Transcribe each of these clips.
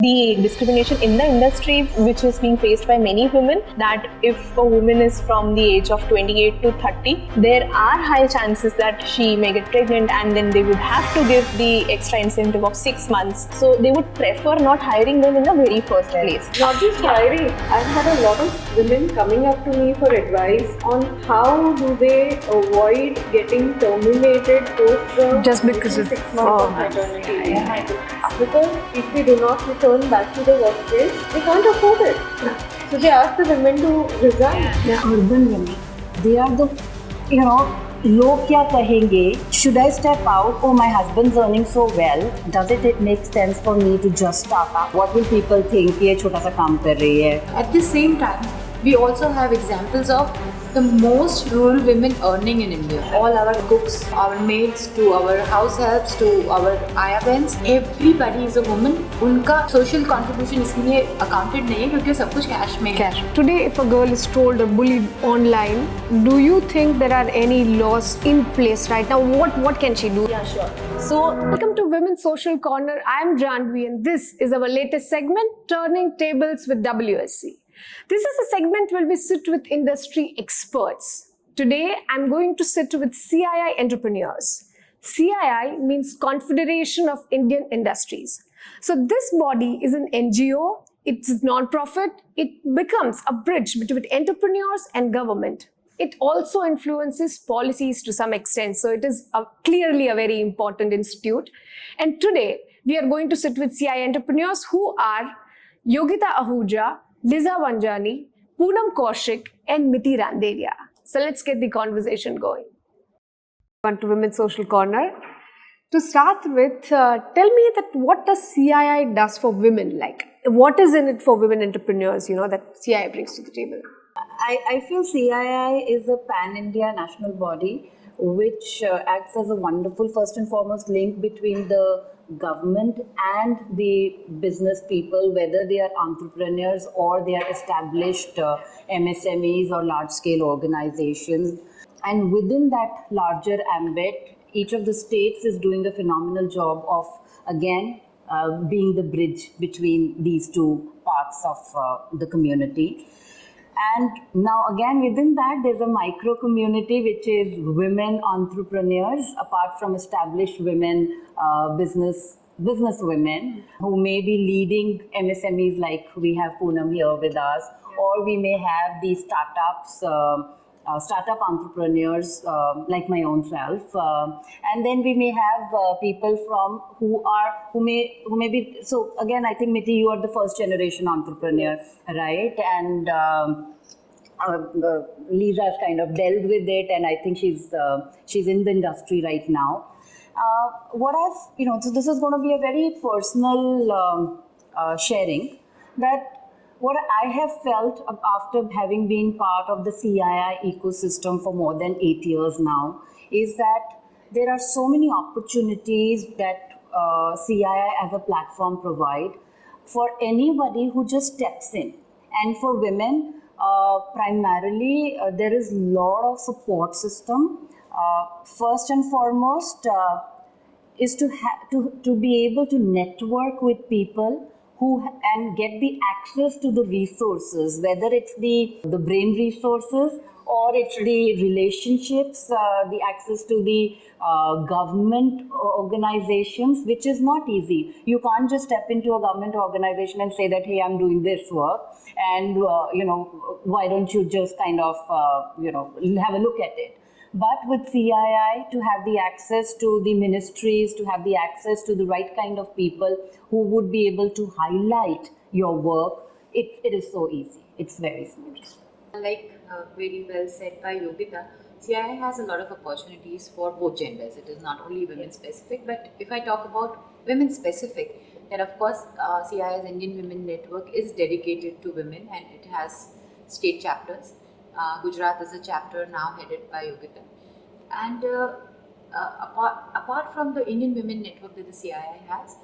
the discrimination in the industry which is being faced by many women, that if a woman is from the age of 28 to 30, there are high chances that she may get pregnant, and then they would have to give the extra incentive of 6 months. So they would prefer not hiring them in the very first place. Not just hiring, I've had a lot of women coming up to me for advice on how do they avoid getting terminated post the just because of 6 months of maternity leave. Because if they do not return back to the workplace, they can't afford it. So they ask the women to resign. Urban women, they are the, लोग क्या कहेंगे? Should I step out? Oh, my husband's earning so well. Does it make sense for me to just start up? What will people think? ये छोटा सा काम कर रही है. At the same time, we also have examples of the most rural women earning in India. All our cooks, our maids, to our house helps, to our Aya Bens, everybody is a woman. उनका social contribution इसलिए accounted नहीं है क्योंकि सब कुछ cash में है. Today, if a girl is trolled or bullied online, do you think there are any laws in place right now? What can she do? Yeah, sure. So, Welcome to Women's Social Corner. I am Janvi and this is our latest segment, Turning Tables with WSC. This is a segment where we sit with industry experts. Today, I'm going to sit with CII entrepreneurs. CII means Confederation of Indian Industries. So this body is an NGO, it's non-profit, it becomes a bridge between entrepreneurs and government. It also influences policies to some extent, so it is clearly a very important institute. And today, we are going to sit with CII entrepreneurs who are Yogita Ahuja, Liza Vanjani, Poonam Kaushik, and Miti Randeria. So let's get the conversation going. On to Women's Social Corner. To start with, tell me that what does CII does for women? Like, what is in it for women entrepreneurs, that CII brings to the table? I feel CII is a pan-India national body which acts as a wonderful, first and foremost, link between the government and the business people, whether they are entrepreneurs or they are established MSMEs or large-scale organizations. And within that larger ambit, each of the states is doing a phenomenal job of, again, being the bridge between these two parts of the community. And now again within that there's a micro community which is women entrepreneurs, apart from established women, business women who may be leading MSMEs like we have Poonam here with us, or we may have these startup entrepreneurs like my own self, and then we may have people from who may be. So again, I think Miti, you are the first generation entrepreneur, right? And Lisa has kind of dealt with it, and I think she's in the industry right now. So this is going to be a very personal sharing, that what I have felt after having been part of the CII ecosystem for more than 8 years now is that there are so many opportunities that CII as a platform provide for anybody who just steps in. And for women, primarily, there is a lot of support system. First and foremost is to be able to network with people and get the access to the resources, whether it's the brain resources or it's the relationships, the access to the government organizations, which is not easy. You can't just step into a government organization and say that, hey, I'm doing this work, and why don't you just kind of have a look at it. But with CII, to have the access to the ministries, to have the access to the right kind of people who would be able to highlight your work, it is so easy. It's very smooth. Like very well said by Yogita, CII has a lot of opportunities for both genders. It is not only women specific, but if I talk about women specific, then of course CII's Indian Women Network is dedicated to women and it has state chapters. Gujarat is a chapter now headed by Yogita. And apart from the Indian Women Network that the CII has,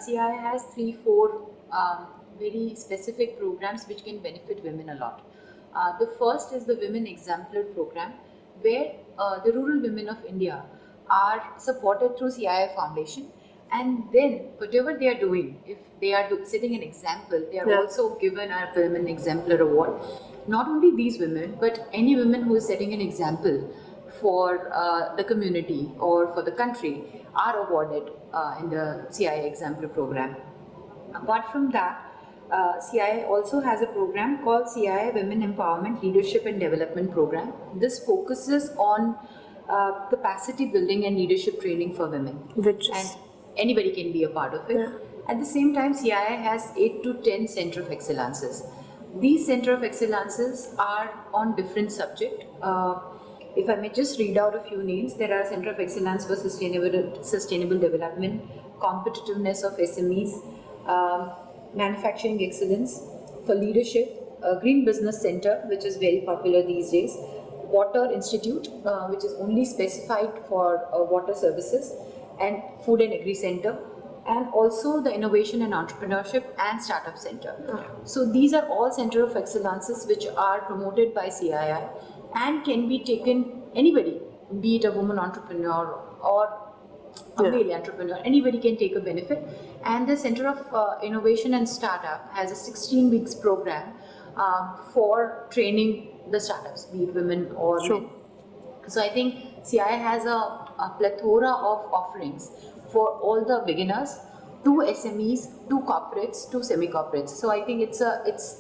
CII has 3-4 very specific programs which can benefit women a lot. The first is the Women Exemplar program, where the rural women of India are supported through CII Foundation, And then whatever they are doing, if they are setting an example, they are also given a Women Exemplar Award. Not only these women, but any women who is setting an example for the community or for the country are awarded in the CIA Exemplar program. Apart from that, CIA also has a program called CIA Women Empowerment Leadership and Development Program. This focuses on capacity building and leadership training for women. And anybody can be a part of it. Yeah. At the same time, CIA has 8 to 10 Center of Excellences. These Center of Excellences are on different subjects. If I may just read out a few names, there are Center of Excellence for Sustainable Development, Competitiveness of SMEs, Manufacturing Excellence, for Leadership, Green Business Center, which is very popular these days, Water Institute, which is only specified for water services, and Food and Agri Center, and also the Innovation and Entrepreneurship and Startup Center. So these are all Center of Excellences which are promoted by CII and can be taken, anybody, be it a woman entrepreneur or a male entrepreneur, anybody can take a benefit. And the Center of Innovation and Startup has a 16 weeks program for training the startups, be it women or men. So I think CII has a plethora of offerings for all the beginners, to SMEs, to corporates, to semi-corporates. So I think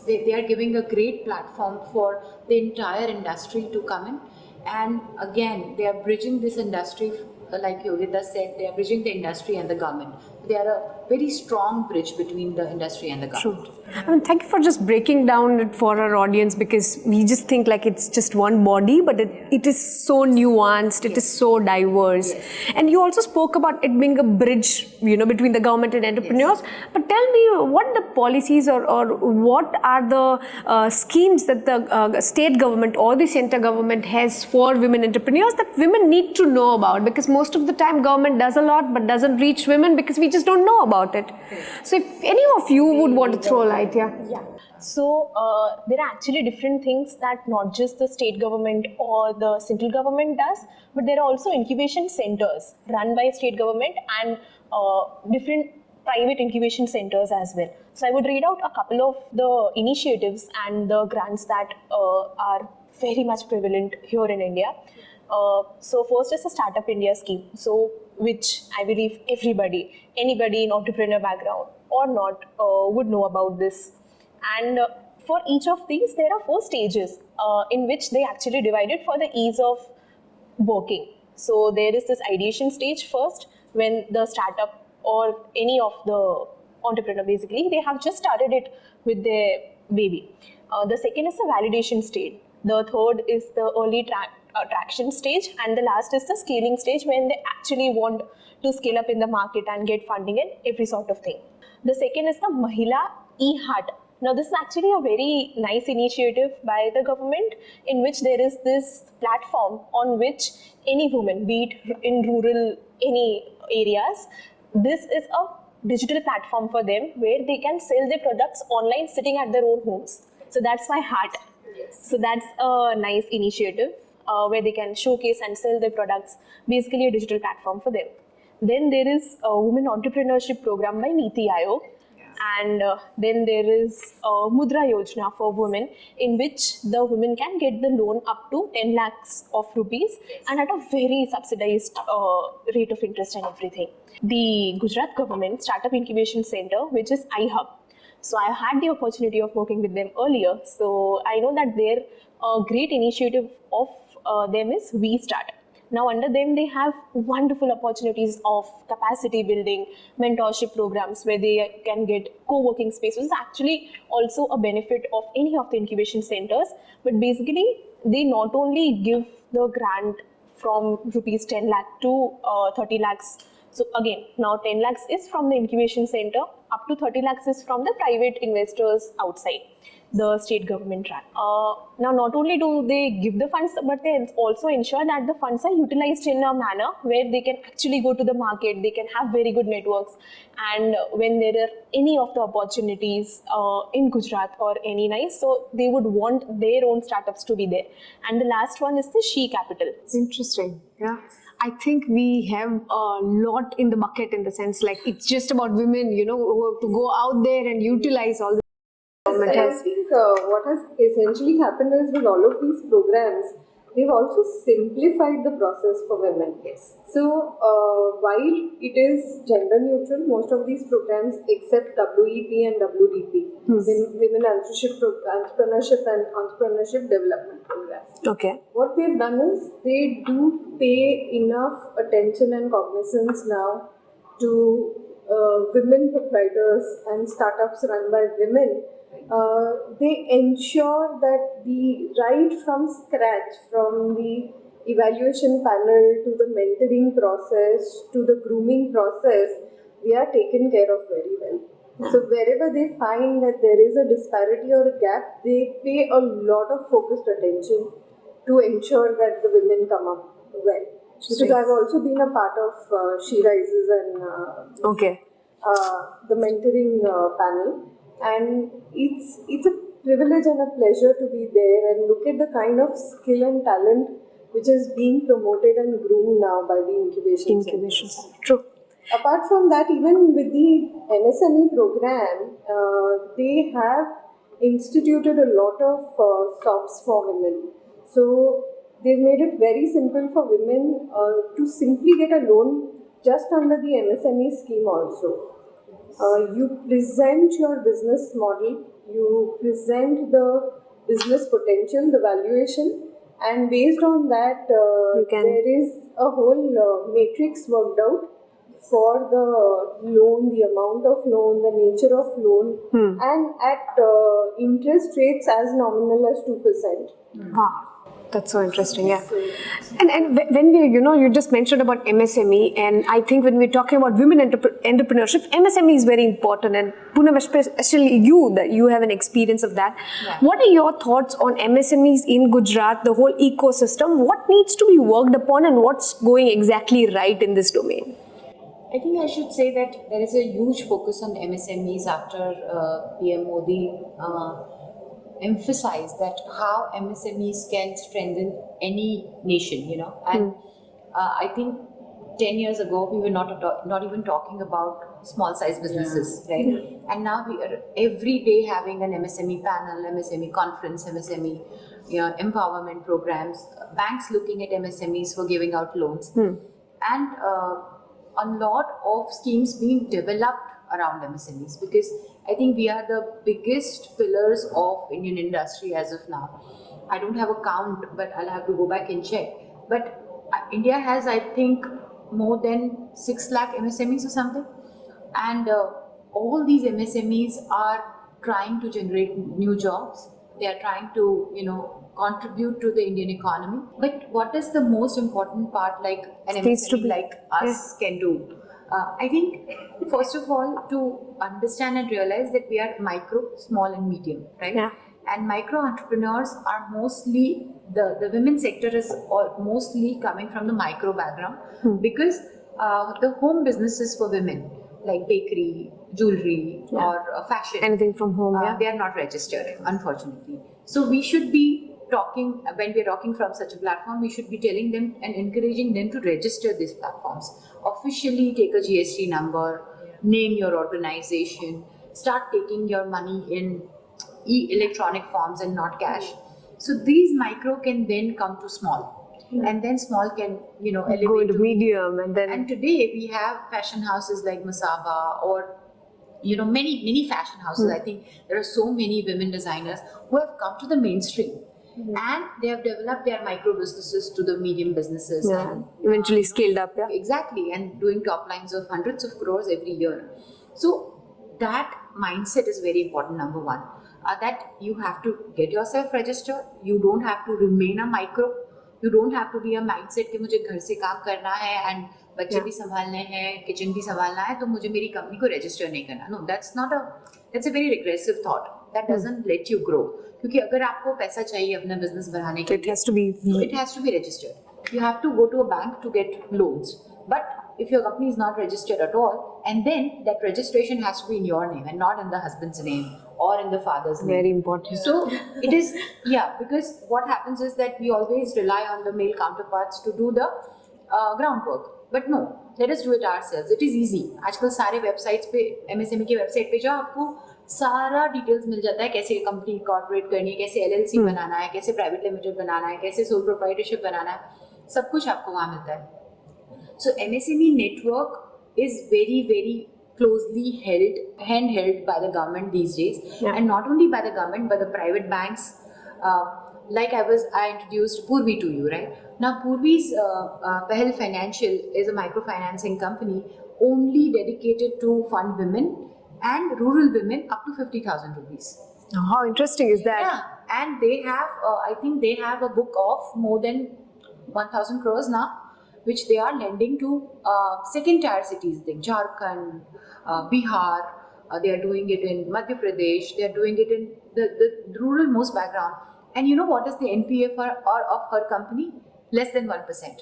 they are giving a great platform for the entire industry to come in. And again, they are bridging this industry, like Yogita said, they are bridging the industry and the government. They are a very strong bridge between the industry and the government. True. I mean, thank you for just breaking down it for our audience, because we just think like it's just one body, but it is so nuanced, it is so diverse. And you also spoke about it being a bridge, between the government and entrepreneurs. But tell me what the policies or what are the schemes that the state government or the center government has for women entrepreneurs that women need to know about, because most of the time government does a lot but doesn't reach women because we just don't know about it. So if any of you would want to throw a light, So there are actually different things that not just the state government or the central government does, but there are also incubation centers run by state government and different private incubation centers as well. So I would read out a couple of the initiatives and the grants that are very much prevalent here in India. So first is the Startup India scheme, so which I believe anybody in entrepreneur background or not would know about this. And for each of these, there are 4 stages in which they actually divided for the ease of working. So there is this ideation stage first, when the startup or any of the entrepreneur, basically, they have just started it with their baby. The second is the validation stage. The third is the early traction stage, and the last is the scaling stage, when they actually want to scale up in the market and get funding and every sort of thing. The second is the Mahila e-Heart. Now this is actually a very nice initiative by the government, in which there is this platform on which any woman, be it in rural, any areas, this is a digital platform for them where they can sell their products online sitting at their own homes. So that's my heart. So that's a nice initiative where they can showcase and sell their products, basically a digital platform for them. Then there is a Women Entrepreneurship Program by Niti Aayog. And then there is Mudra Yojana for women, in which the women can get the loan up to 10 lakhs of rupees and at a very subsidized rate of interest and everything. The Gujarat government Startup Incubation Center, which is iHub. So I had the opportunity of working with them earlier. So I know that their great initiative of them is We Start. Now under them, they have wonderful opportunities of capacity building, mentorship programs where they can get co-working spaces. It's actually also a benefit of any of the incubation centers. But basically, they not only give the grant from rupees 10 lakh to 30 lakhs. So again, now 10 lakhs is from the incubation center up to 30 lakhs is from the private investors outside the state government track. Now, not only do they give the funds, but they also ensure that the funds are utilized in a manner where they can actually go to the market, they can have very good networks, and when there are any of the opportunities in Gujarat or any nice, so they would want their own startups to be there. And the last one is the She Capital. Interesting. Yeah. I think we have a lot in the bucket in the sense like it's just about women, you know, who have to go out there and utilize all the government And I has. think what has essentially happened is with all of these programs, they've also simplified the process for women. Yes. So while it is gender neutral, most of these programs except WEP and WDP, Women Entrepreneurship and Entrepreneurship Development Program. Okay. What they've done is they do pay enough attention and cognizance now to women proprietors and startups run by women. They ensure that the right from scratch, from the evaluation panel to the mentoring process to the grooming process, they are taken care of very well. So wherever they find that there is a disparity or a gap, they pay a lot of focused attention to ensure that the women come up well. Because I've also been a part of She Rises and Okay. the mentoring panel, and it's a privilege and a pleasure to be there and look at the kind of skill and talent which is being promoted and groomed now by the incubation centers. True. Apart from that, even with the MSME program, they have instituted a lot of stops for women. So they've made it very simple for women to simply get a loan just under the MSME scheme also. You present your business model, you present the business potential, the valuation, and based on that, there is a whole matrix worked out for the loan, the amount of loan, the nature of loan, and at interest rates as nominal as 2%. Wow. That's so interesting, yeah. And when we, you know, you just mentioned about MSME, and I think when we're talking about women entrepreneurship, MSME is very important. And Poonam, especially you, that you have an experience of that. Yeah. What are your thoughts on MSMEs in Gujarat, the whole ecosystem? What needs to be worked upon, and what's going exactly right in this domain? I think I should say that there is a huge focus on MSMEs after PM Modi emphasized that how MSMEs can strengthen any nation, you know. And I think 10 years ago we were not even talking about small size businesses, right? And now we are every day having an MSME panel, MSME conference, MSME empowerment programs, banks looking at MSMEs for giving out loans, and a lot of schemes being developed around MSMEs, because I think we are the biggest pillars of Indian industry as of now. I don't have a count, but I'll have to go back and check. But India has, I think, more than 6 lakh MSMEs or something. And all these MSMEs are trying to generate new jobs. They are trying to, you know, contribute to the Indian economy. But what is the most important part, like an MSME like us can do? I think, first of all, to understand and realize that we are micro, small and medium, right? Yeah. And micro entrepreneurs are mostly, the women sector is mostly coming from the micro background, because the home businesses for women, like bakery, jewelry, or fashion, Anything from home, they are not registered, unfortunately. So we should be talking, when we are talking from such a platform, we should be telling them and encouraging them to register these platforms. Officially take a GST number, name your organization, start taking your money in electronic forms and not cash. So these micro can then come to small, and then small can, you know, elevate go into to medium, and then And today we have fashion houses like Masaba, or you know, many fashion houses. I think there are so many women designers who have come to the mainstream, and they have developed their micro businesses to the medium businesses, and eventually scaled up. Yeah. exactly, and doing top lines of hundreds of crores every year. So that mindset is very important. Number one, that you have to get yourself registered. You don't have to remain a micro. You don't have to be a mindset कि मुझे घर से काम करना है and बच्चे भी संभालने हैं, किचन भी संभालना है, तो मुझे मेरी कंपनी को रजिस्टर नहीं करना. No, that's a very regressive thought. That doesn't let you grow. क्योंकि अगर आपको पैसा चाहिए अपना बिजनेस बढ़ाने के लिए, it has to be registered. You have to go to a bank to get loans. But if your company is not registered at all, and then that registration has to be in your name and not in the husband's name or in the father's name. Very important. So it is, because what happens is that we always rely on the male counterparts to do the groundwork. But no, let us do it ourselves. It is easy. आजकल सारे websites पे, MSME की website पे जाओ, आपको सारा details मिल जाता है, कैसे कंपनी कॉर्पोरेट करनी है, कैसे LLC बनाना है, कैसे प्राइवेट लिमिटेड बनाना है, कैसे सोल प्रोप्राइटरशिप बनाना है, सब कुछ आपको वहाँ मिलता है. So MSME network is very, very closely handheld by the government these days, and not only by the government but the private banks. Like I introduced Purvi to you, right? Now Purvi's Pahal Financial is a microfinancing company only dedicated to fund women and rural women up to 50,000 rupees. How interesting is that? Yeah, and they have, I think they have a book of more than 1,000 crores now, which they are lending to second tier cities like Jharkhand, Bihar. They are doing it in Madhya Pradesh. They are doing it in the rural most background. And you know what is the NPA of her company? Less than 1%.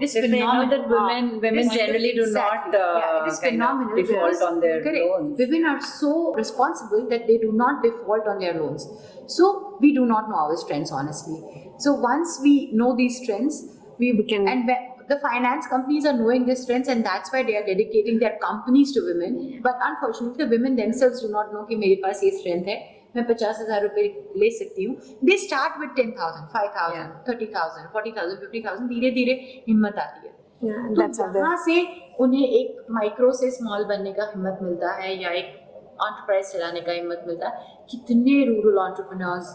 It's If they know phenomenal. that women generally do Exactly. not it is kind of phenomenal default because- on their correct. loans. Women are so responsible that they do not default on their loans. So we do not know our strengths, honestly. So once we know these strengths, we can- and the finance companies are knowing these strengths, and that's why they are dedicating their companies to women. But unfortunately, the women themselves do not know कि मेरे पास ये strength है, मैं 50,000 रुपए ले सकती हूँ. They start with 10,000, 5,000, 30,000, 40,000, 50,000. धीरे धीरे हिम्मत आती है. Yeah, तो that's how they. वहाँ से उन्हें एक माइक्रो से स्मॉल बनने का हिम्मत मिलता है, या एक एंटरप्राइज चलाने का हिम्मत मिलता है. कितने रूरल एंटरप्रेन्योर्स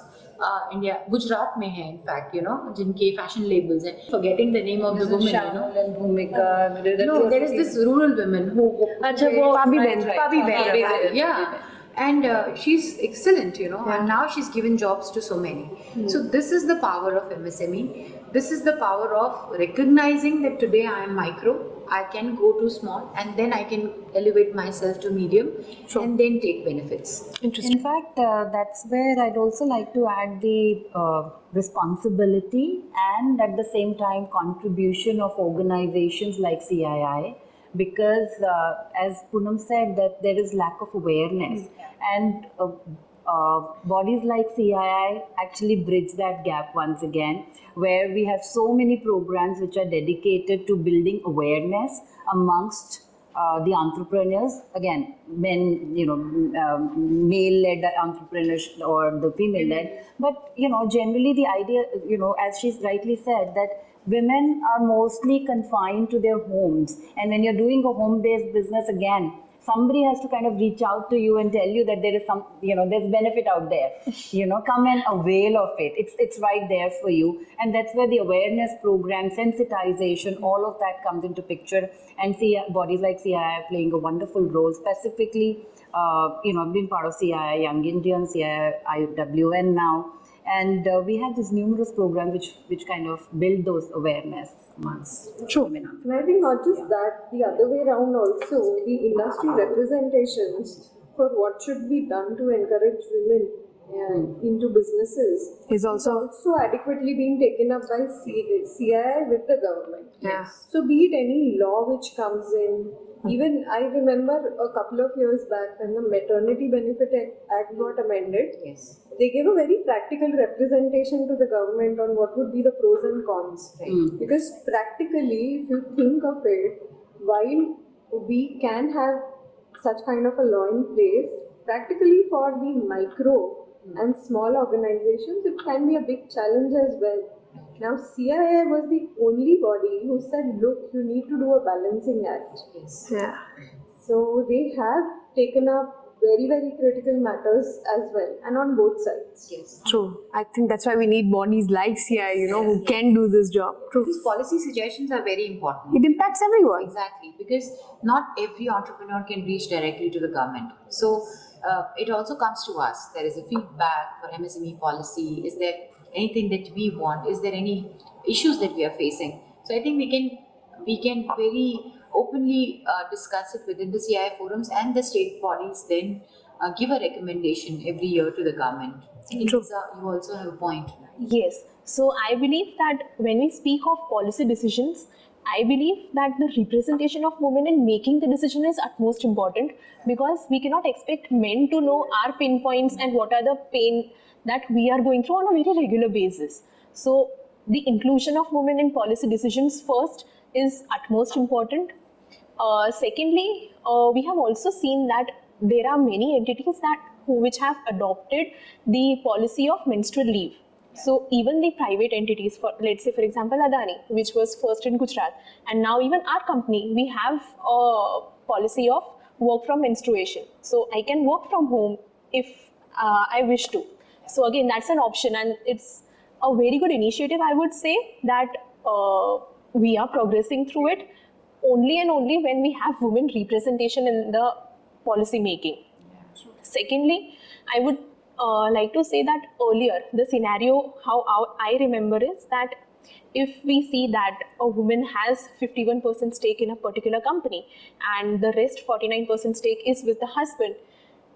इंडिया, गुजरात में हैं, इनफैक्ट जिनके फैशन लेबल्स हैं. Forgetting the name of the woman, and Bhumika. No, there is this rural woman who. अच्छा, वो Pabi right, Ben. right. Pabi Ben. Pabi Ben. Yeah. And she's excellent, and now she's given jobs to so many. So this is the power of MSME. This is the power of recognizing that today I am micro, I can go to small, and then I can elevate myself to medium, and then take benefits. In fact, that's where I'd also like to add the responsibility and at the same time contribution of organizations like CII, because as Poonam said, that there is lack of awareness, and bodies like CII actually bridge that gap once again, where we have so many programs which are dedicated to building awareness amongst the entrepreneurs, again, men, male-led entrepreneurs or the female-led, but generally the idea, as she's rightly said, that women are mostly confined to their homes, and when you're doing a home-based business, again, somebody has to kind of reach out to you and tell you that there is some, there's benefit out there. Come and avail of it. It's right there for you. And that's where the awareness program, sensitization, all of that comes into picture. And bodies like CII are playing a wonderful role. Specifically, I've been part of CII Young Indians, CII IWN now. And we have this numerous program which kind of build those awareness amongst women. And I think not just that, the other way around also, the industry representations for what should be done to encourage women into businesses Is also adequately being taken up by CII with the government. Yeah. So be it any law which comes in, even I remember a couple of years back when the Maternity Benefit Act got amended, Yes. they gave a very practical representation to the government on what would be the pros and cons. Because practically, if you think of it, while we can have such kind of a law in place, practically for the micro and small organizations, it can be a big challenge as well. Now, CII was the only body who said, look, you need to do a balancing act. Yes. yeah. So they have taken up very, very critical matters as well, and on both sides. Yes. True. I think that's why we need bodies like CI, who can do this job. True. These policy suggestions are very important. It impacts everyone. Exactly, because not every entrepreneur can reach directly to the government. So it also comes to us. There is a feedback for MSME policy. Is there anything that we want? Is there any issues that we are facing? So I think we can we can very openly discuss it within the CII forums, and the state bodies then give a recommendation every year to the government. I think True. you also have a point. Yes. So I believe that when we speak of policy decisions, I believe that the representation of women in making the decision is utmost important, because we cannot expect men to know our pain points and what are the pain that we are going through on a very regular basis. So the inclusion of women in policy decisions first is utmost important. Secondly, we have also seen that there are many entities which have adopted the policy of menstrual leave. So even the private entities, for let's say for example Adani, which was first in Gujarat, and now even our company, we have a policy of work from menstruation. So I can work from home if I wish to. So again, that's an option, and it's a very good initiative. I would say that we are progressing through it only and only when we have women representation in the policy making. Secondly, I would like to say that earlier, the scenario how I remember is that if we see that a woman has 51% stake in a particular company and the rest 49% stake is with the husband,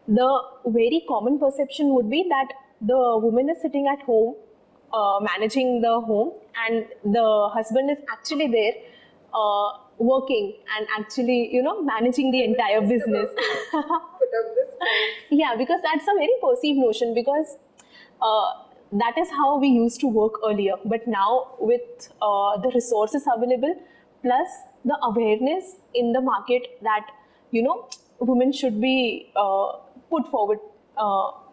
the very common perception would be that the woman is sitting at home managing the home, and the husband is actually there working and actually managing the entire business. Put up this point. Yeah, because that's a very perceived notion, because that is how we used to work earlier. But now with the resources available, plus the awareness in the market that women should be put forward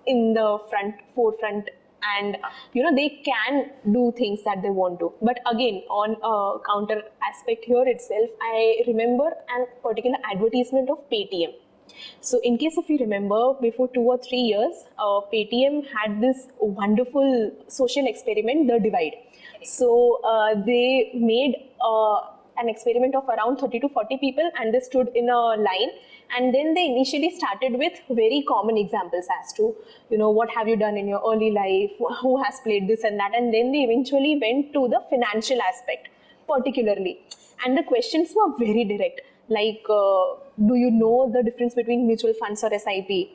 in the forefront, and they can do things that they want to. But again, on a counter aspect here itself, I remember a particular advertisement of Paytm. So in case if you remember, before 2 or 3 years, Paytm had this wonderful social experiment, The Divide. So they made an experiment of around 30 to 40 people, and they stood in a line, and then they initially started with very common examples as to what have you done in your early life, who has played this and that, and then they eventually went to the financial aspect particularly, and the questions were very direct, like do you know the difference between mutual funds or SIP,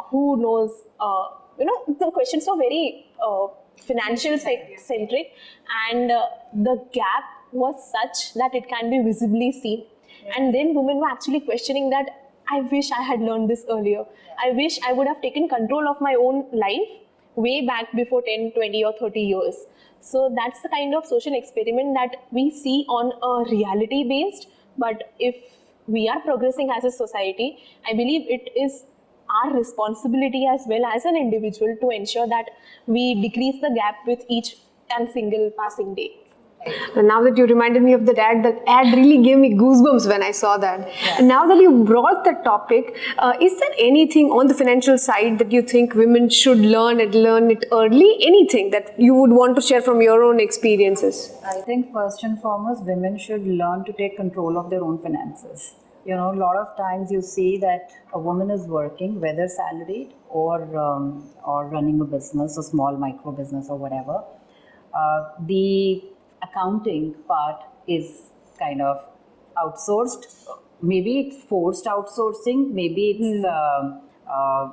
who knows, the questions were very financial centric, and the gap was such that it can be visibly seen. And then women were actually questioning that, I wish I had learned this earlier. I wish I would have taken control of my own life way back before 10, 20 or 30 years. So that's the kind of social experiment that we see on a reality based. But if we are progressing as a society, I believe it is our responsibility as well as an individual to ensure that we decrease the gap with each and single passing day. And now that you reminded me of that ad really gave me goosebumps when I saw that. Yeah. And now that you brought the topic, is there anything on the financial side that you think women should learn it early? Anything that you would want to share from your own experiences? I think first and foremost, women should learn to take control of their own finances. A lot of times you see that a woman is working, whether salaried or running a business, a small micro business or whatever. The accounting part is kind of outsourced. Maybe it's forced outsourcing. Maybe it's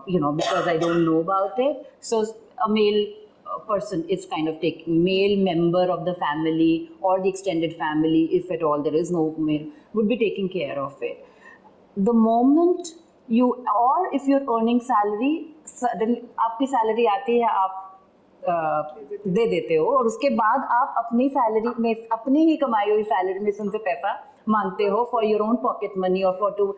because I don't know about it. So a male person is kind of male member of the family or the extended family, if at all there is no male, would be taking care of it. The moment if you're earning salary, आपकी salary आती है, आप दे देते हो, और उसके बाद आप अपनी सैलरी में, अपनी ही कमाई हुई सैलरी में से उनसे पैसा मांगते हो for your own pocket money or for to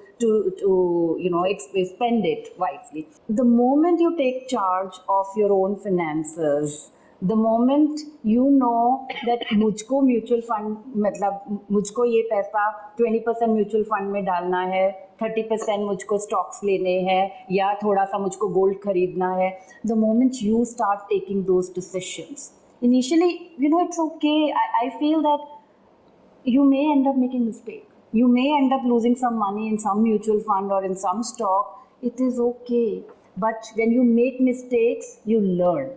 spend it wisely. The moment you take charge of your own finances, the moment you know that मुझको म्यूचुअल फंड, मतलब मुझको ये पैसा 20% म्यूचुअल फंड में डालना है, 30% मुझको स्टॉक्स लेने हैं, या थोड़ा सा मुझको गोल्ड खरीदना है, the moment you start taking those decisions, initially, it's okay. I feel that you may end up making a mistake. You may end up losing some money in some mutual fund or in some stock. It is okay. But when you make mistakes, you learn.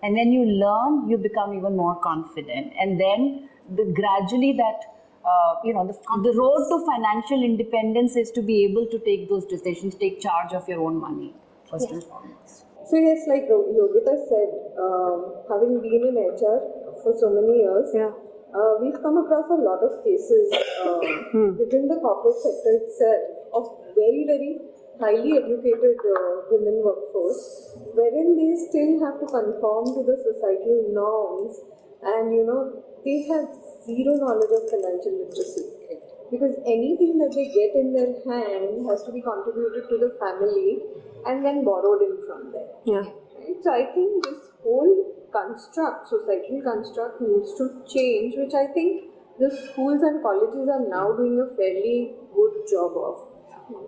And when you learn, you become even more confident. And then gradually that the road to financial independence is to be able to take those decisions, take charge of your own money, first and foremost. So yes, like Yogita said, having been in HR for so many years, we've come across a lot of cases within the corporate sector itself of very, very highly educated women workforce, wherein they still have to conform to the societal norms, and they have zero knowledge of financial literacy. Because anything that they get in their hand has to be contributed to the family and then borrowed in from them. Yeah. Right? So I think this whole construct, societal construct, needs to change, which I think the schools and colleges are now doing a fairly good job of.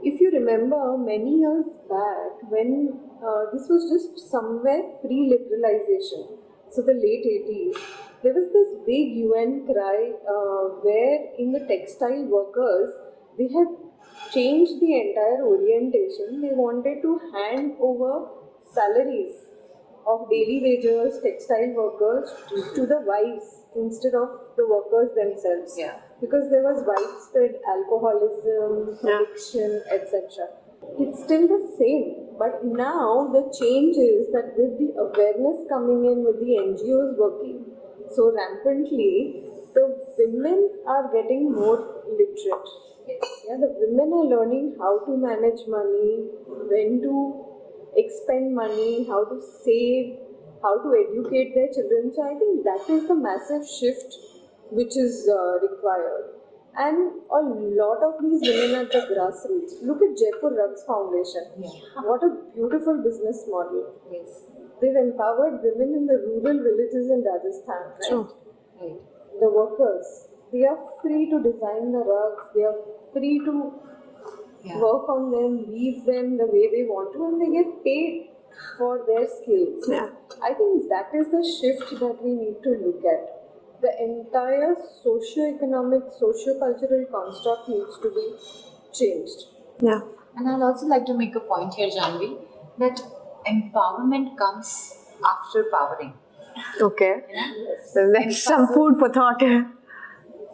If you remember, many years back, when this was just somewhere pre-liberalization, so the late 80s, there was this big UN cry where in the textile workers, they had changed the entire orientation. They wanted to hand over salaries of daily wagers, textile workers to the wives instead of the workers themselves. Yeah. Because there was widespread alcoholism, addiction, etc. It's still the same, but now the change is that with the awareness coming in, with the NGOs working so rampantly, the women are getting more literate. Yeah, the women are learning how to manage money, when to expend money, how to save, how to educate their children. So I think that is the massive shift which is required. And a lot of these women at the grassroots. Look at Jaipur Rugs Foundation. What a beautiful business model. Yes. They've empowered women in the rural villages in Rajasthan. Right? Right. The workers, they are free to design the rugs. They are free to work on them, weave them the way they want to, and they get paid for their skills. Yeah. I think that is the shift that we need to look at. The entire socio-economic, socio-cultural construct needs to be changed. Yeah. And I'd also like to make a point here, Janvi, that empowerment comes after powering. Okay. So that's some food for thought.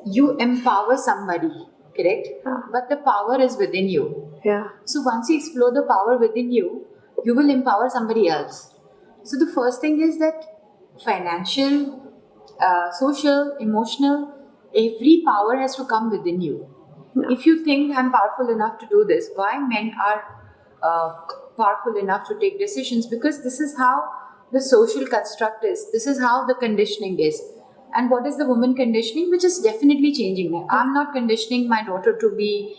You empower somebody, correct? But the power is within you. Yeah. So once you explore the power within you, you will empower somebody else. So the first thing is that financial, social, emotional, every power has to come within you. If you think I'm powerful enough to do this, why men are powerful enough to take decisions? Because this is how the social construct is. This is how the conditioning is. And what is the woman conditioning? Which is definitely changing now. I'm not conditioning my daughter to be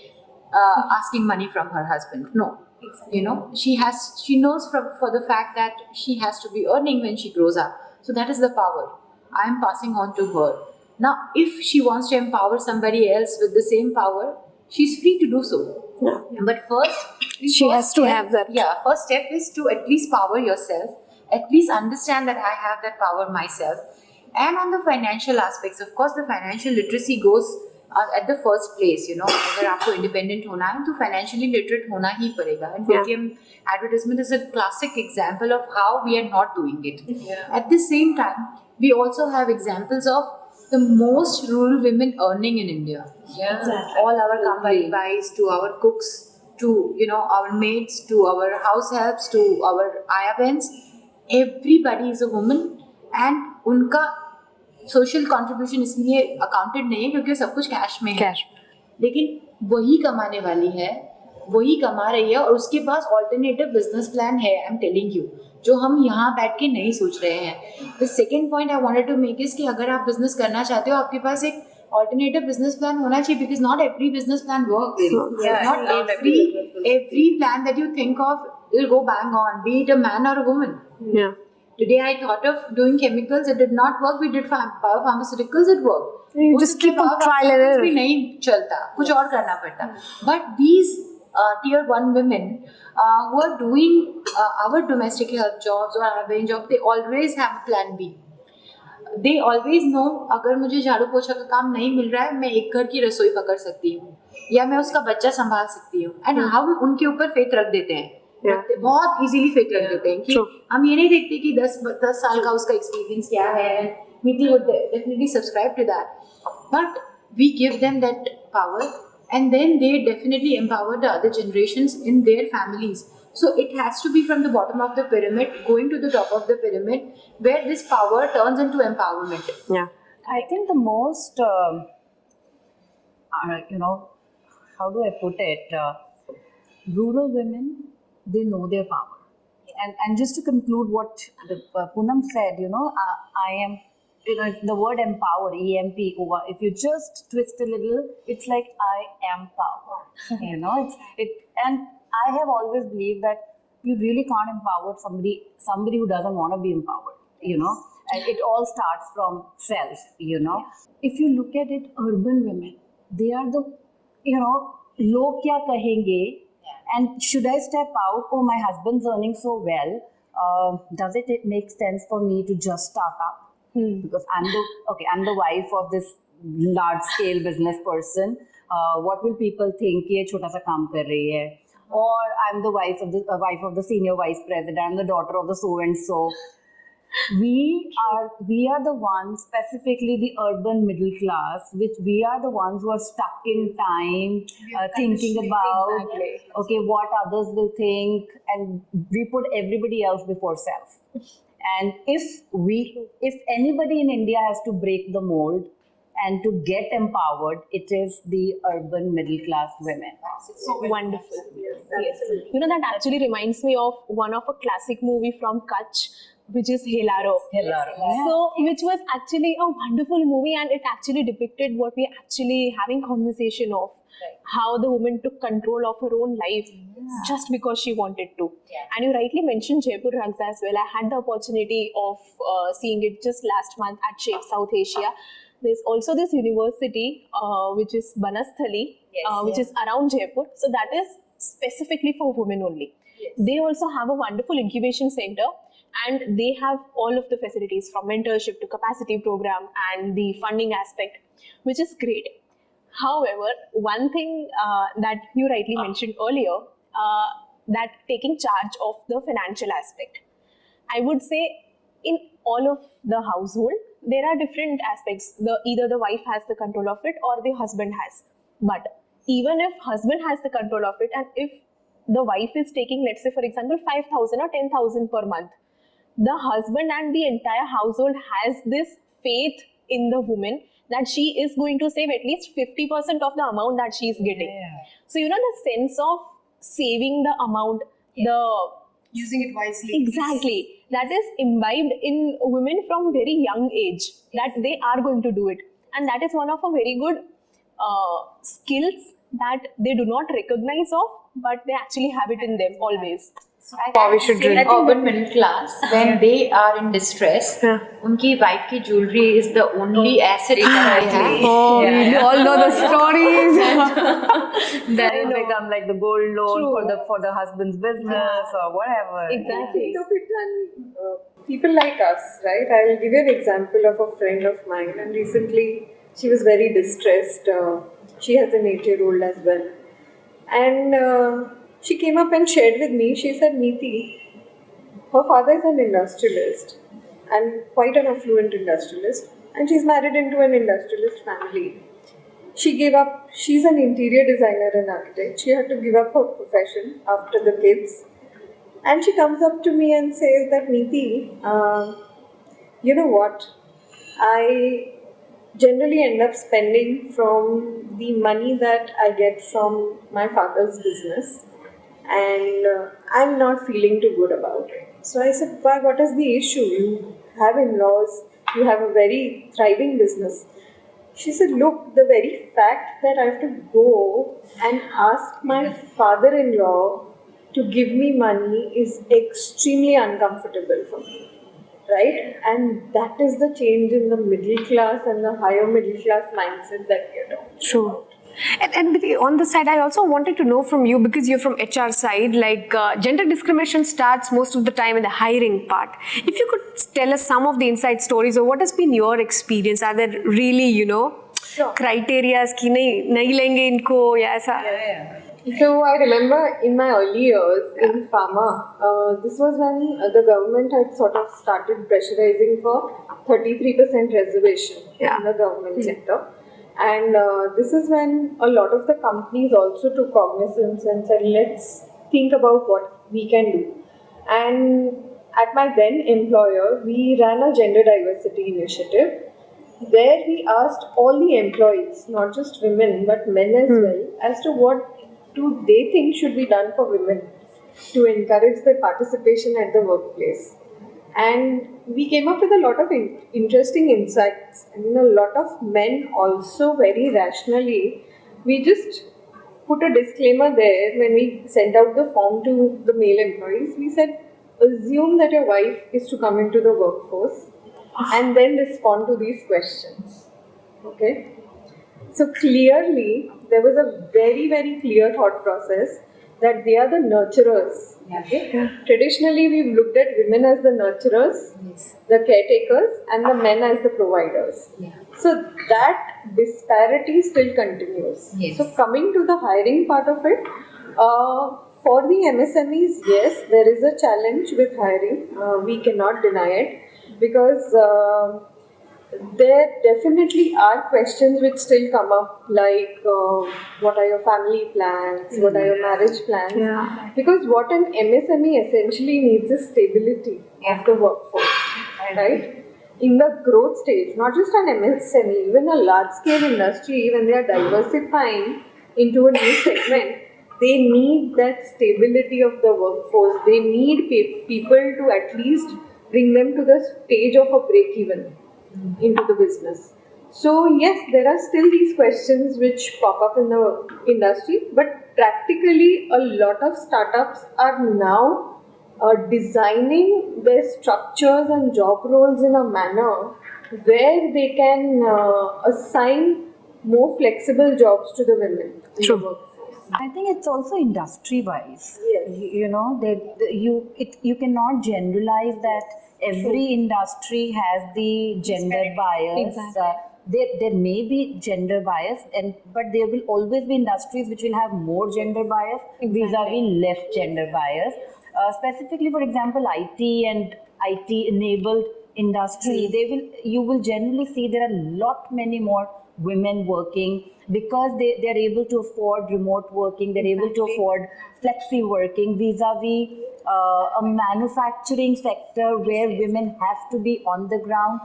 asking money from her husband. No. Exactly. She knows for the fact that she has to be earning when she grows up. So that is the power I am passing on to her. Now, if she wants to empower somebody else with the same power, she's free to do so. Yeah. But first, She has to have that. Yeah, first step is to at least power yourself, at least understand that I have that power myself. And on the financial aspects, of course, the financial literacy goes at the first place. अगर आपको independent होना है तो financially literate होना ही पड़ेगा. And Paytm advertisement is a classic example of how we are not doing it. At the same time, we also have examples of the most rural women earning in India. Yeah. Exactly. All our company buys, to our cooks, to our maids, to our house helps, to our ayabens, everybody is a woman, and उनका social contribution इसलिए accounted नहीं है क्योंकि सब कुछ cash में है, लेकिन वही कमाने वाली है, वही कमा रही है और उसके पास ऑल्टरनेटिव बिजनेस प्लान है. आई एम टेलिंग यू, जो हम यहाँ बैठ के नहीं सोच रहे हैं. The second point I wanted to make is कि अगर आप बिजनेस करना चाहते हो, आपके पास एक ऑल्टरनेटिव बिजनेस प्लान होना चाहिए, because not every business plan work. Not every plan that you think of will go bang on, be it a man or a woman. Today I thought of doing chemicals, it did not work. We did biopharmaceuticals, it worked. You just keep on trial and error. भी नहीं चलता, कुछ और करना पड़ता. But these tier 1 women who are doing our domestic help jobs or our job, they always have a plan B. They always know अगर मुझे झाड़ू पोछा का काम नहीं मिल रहा है, मैं एक घर की रसोई पकड़ सकती हूँ या मैं उसका बच्चा संभाल सकती हूँ. एंड हम उनके ऊपर फेथ रख देते हैं. बहुत इजीली फेथ रख देते हैं कि हम ये नहीं देखते कि 10 साल का उसका एक्सपीरियंस क्या है. नीति would definitely subscribe to that. But we give them that power, and then they definitely empower the other generations in their families. So it has to be from the bottom of the pyramid going to the top of the pyramid, where this power turns into empowerment. Yeah. I think the most, how do I put it? Rural women, they know their power. And just to conclude what Poonam said, I am, the word empower, EMP, if you just twist a little, it's like I am power. And I have always believed that you really can't empower somebody who doesn't want to be empowered, And it all starts from self, If you look at it, urban women, they are the, log kya kahenge? And should I step out? Oh, my husband's earning so well. Does it make sense for me to just start up? Because I'm the wife of this large scale business person. What will people think? Ye chota sa kaam kar rahi hai. Or I'm the wife of the senior vice president. I'm the daughter of the so and so. We are the ones, specifically the urban middle class, which we are the ones who are stuck in time, thinking about what others will think, and we put everybody else before self. And if anybody in India has to break the mold and to get empowered, it is the urban middle class women. So wonderful. Yes. That actually reminds me of one of a classic movie from Kutch, which is Helaro. So, which was actually a wonderful movie, and it actually depicted what we're actually having conversation of. Right. How the woman took control of her own life just because she wanted to. Yeah. And you rightly mentioned Jaipur Rugs as well. I had the opportunity of seeing it just last month at Shape South Asia. There's also this university which is Banasthali, which is around Jaipur. So that is specifically for women only. Yes. They also have a wonderful incubation center, and they have all of the facilities from mentorship to capacity program and the funding aspect, which is great. However, one thing that you rightly mentioned earlier, that taking charge of the financial aspect. I would say in all of the household, there are different aspects. Either the wife has the control of it or the husband has. But even if husband has the control of it, and if the wife is taking, let's say for example, 5,000 or 10,000 per month, the husband and the entire household has this faith in the woman that she is going to save at least 50% of the amount that she is getting. Yeah. So, the sense of saving the amount, using it wisely. Exactly. That is imbibed in women from very young age, that they are going to do it. And that is one of a very good skills that they do not recognize of, but they actually have it in them always. So I think urban middle class, when they are in distress, unki wife ki jewelry is the only asset that they have. Oh, we all know the stories. Then it become like the gold loan for the husband's business or whatever. Exactly. People like us, right? I will give you an example of a friend of mine, and recently she was very distressed. She has an 8-year-old as well. And she came up and shared with me, she said, Neeti, her father is an industrialist and quite an affluent industrialist, and she's married into an industrialist family. She gave up, she's an interior designer and architect. She had to give up her profession after the kids. And she comes up to me and says that, Neeti, you know what? I generally end up spending from the money that I get from my father's business, and I'm not feeling too good about it. So I said, why, what is the issue? You have in-laws, you have a very thriving business. She said, look, the very fact that I have to go and ask my father-in-law to give me money is extremely uncomfortable for me. Right? And that is the change in the middle class and the higher middle class mindset that we are talking about. True. And on the side, I also wanted to know from you, because you're from HR side, like gender discrimination starts most of the time in the hiring part. If you could tell us some of the inside stories, or what has been your experience? Are there really, criteria ki nahi lenge inko ya aisa? Yeah. So I remember in my early years in pharma, this was when the government had sort of started pressurizing for 33% reservation in the government sector. And this is when a lot of the companies also took cognizance and said, let's think about what we can do. And at my then employer, we ran a gender diversity initiative where we asked all the employees, not just women but men as well, as to what do they think should be done for women to encourage their participation at the workplace. And we came up with a lot of interesting insights. I mean, a lot of men also very rationally, we just put a disclaimer there when we sent out the form to the male employees. We said, assume that your wife is to come into the workforce and then respond to these questions. Okay? So clearly, there was a very, very clear thought process that they are the nurturers. Okay? Traditionally, we've looked at women as the nurturers, the caretakers, and the men as the providers. So that disparity still continues. So coming to the hiring part of it, for the MSMEs, yes, there is a challenge with hiring. We cannot deny it because there definitely are questions which still come up, like what are your family plans, what are your marriage plans? Because what an MSME essentially needs is stability of the workforce, right? In the growth stage, not just an MSME, even a large scale industry, when they are diversifying into a new segment, they need that stability of the workforce. They need people to at least bring them to the stage of a break even into the business. So yes, there are still these questions which pop up in the industry, but practically a lot of startups are now designing their structures and job roles in a manner where they can assign more flexible jobs to the women in the workforce. I think it's also industry-wise. Yes. You know, you cannot generalize that every industry has the gender bias. There may be gender bias, but there will always be industries which will have more gender bias vis-a-vis less gender bias. Specifically, for example, IT and IT-enabled industry, you will generally see there are many more women working because they are able to afford remote working, they're able to afford flexi working vis-a-vis a manufacturing sector where women have to be on the ground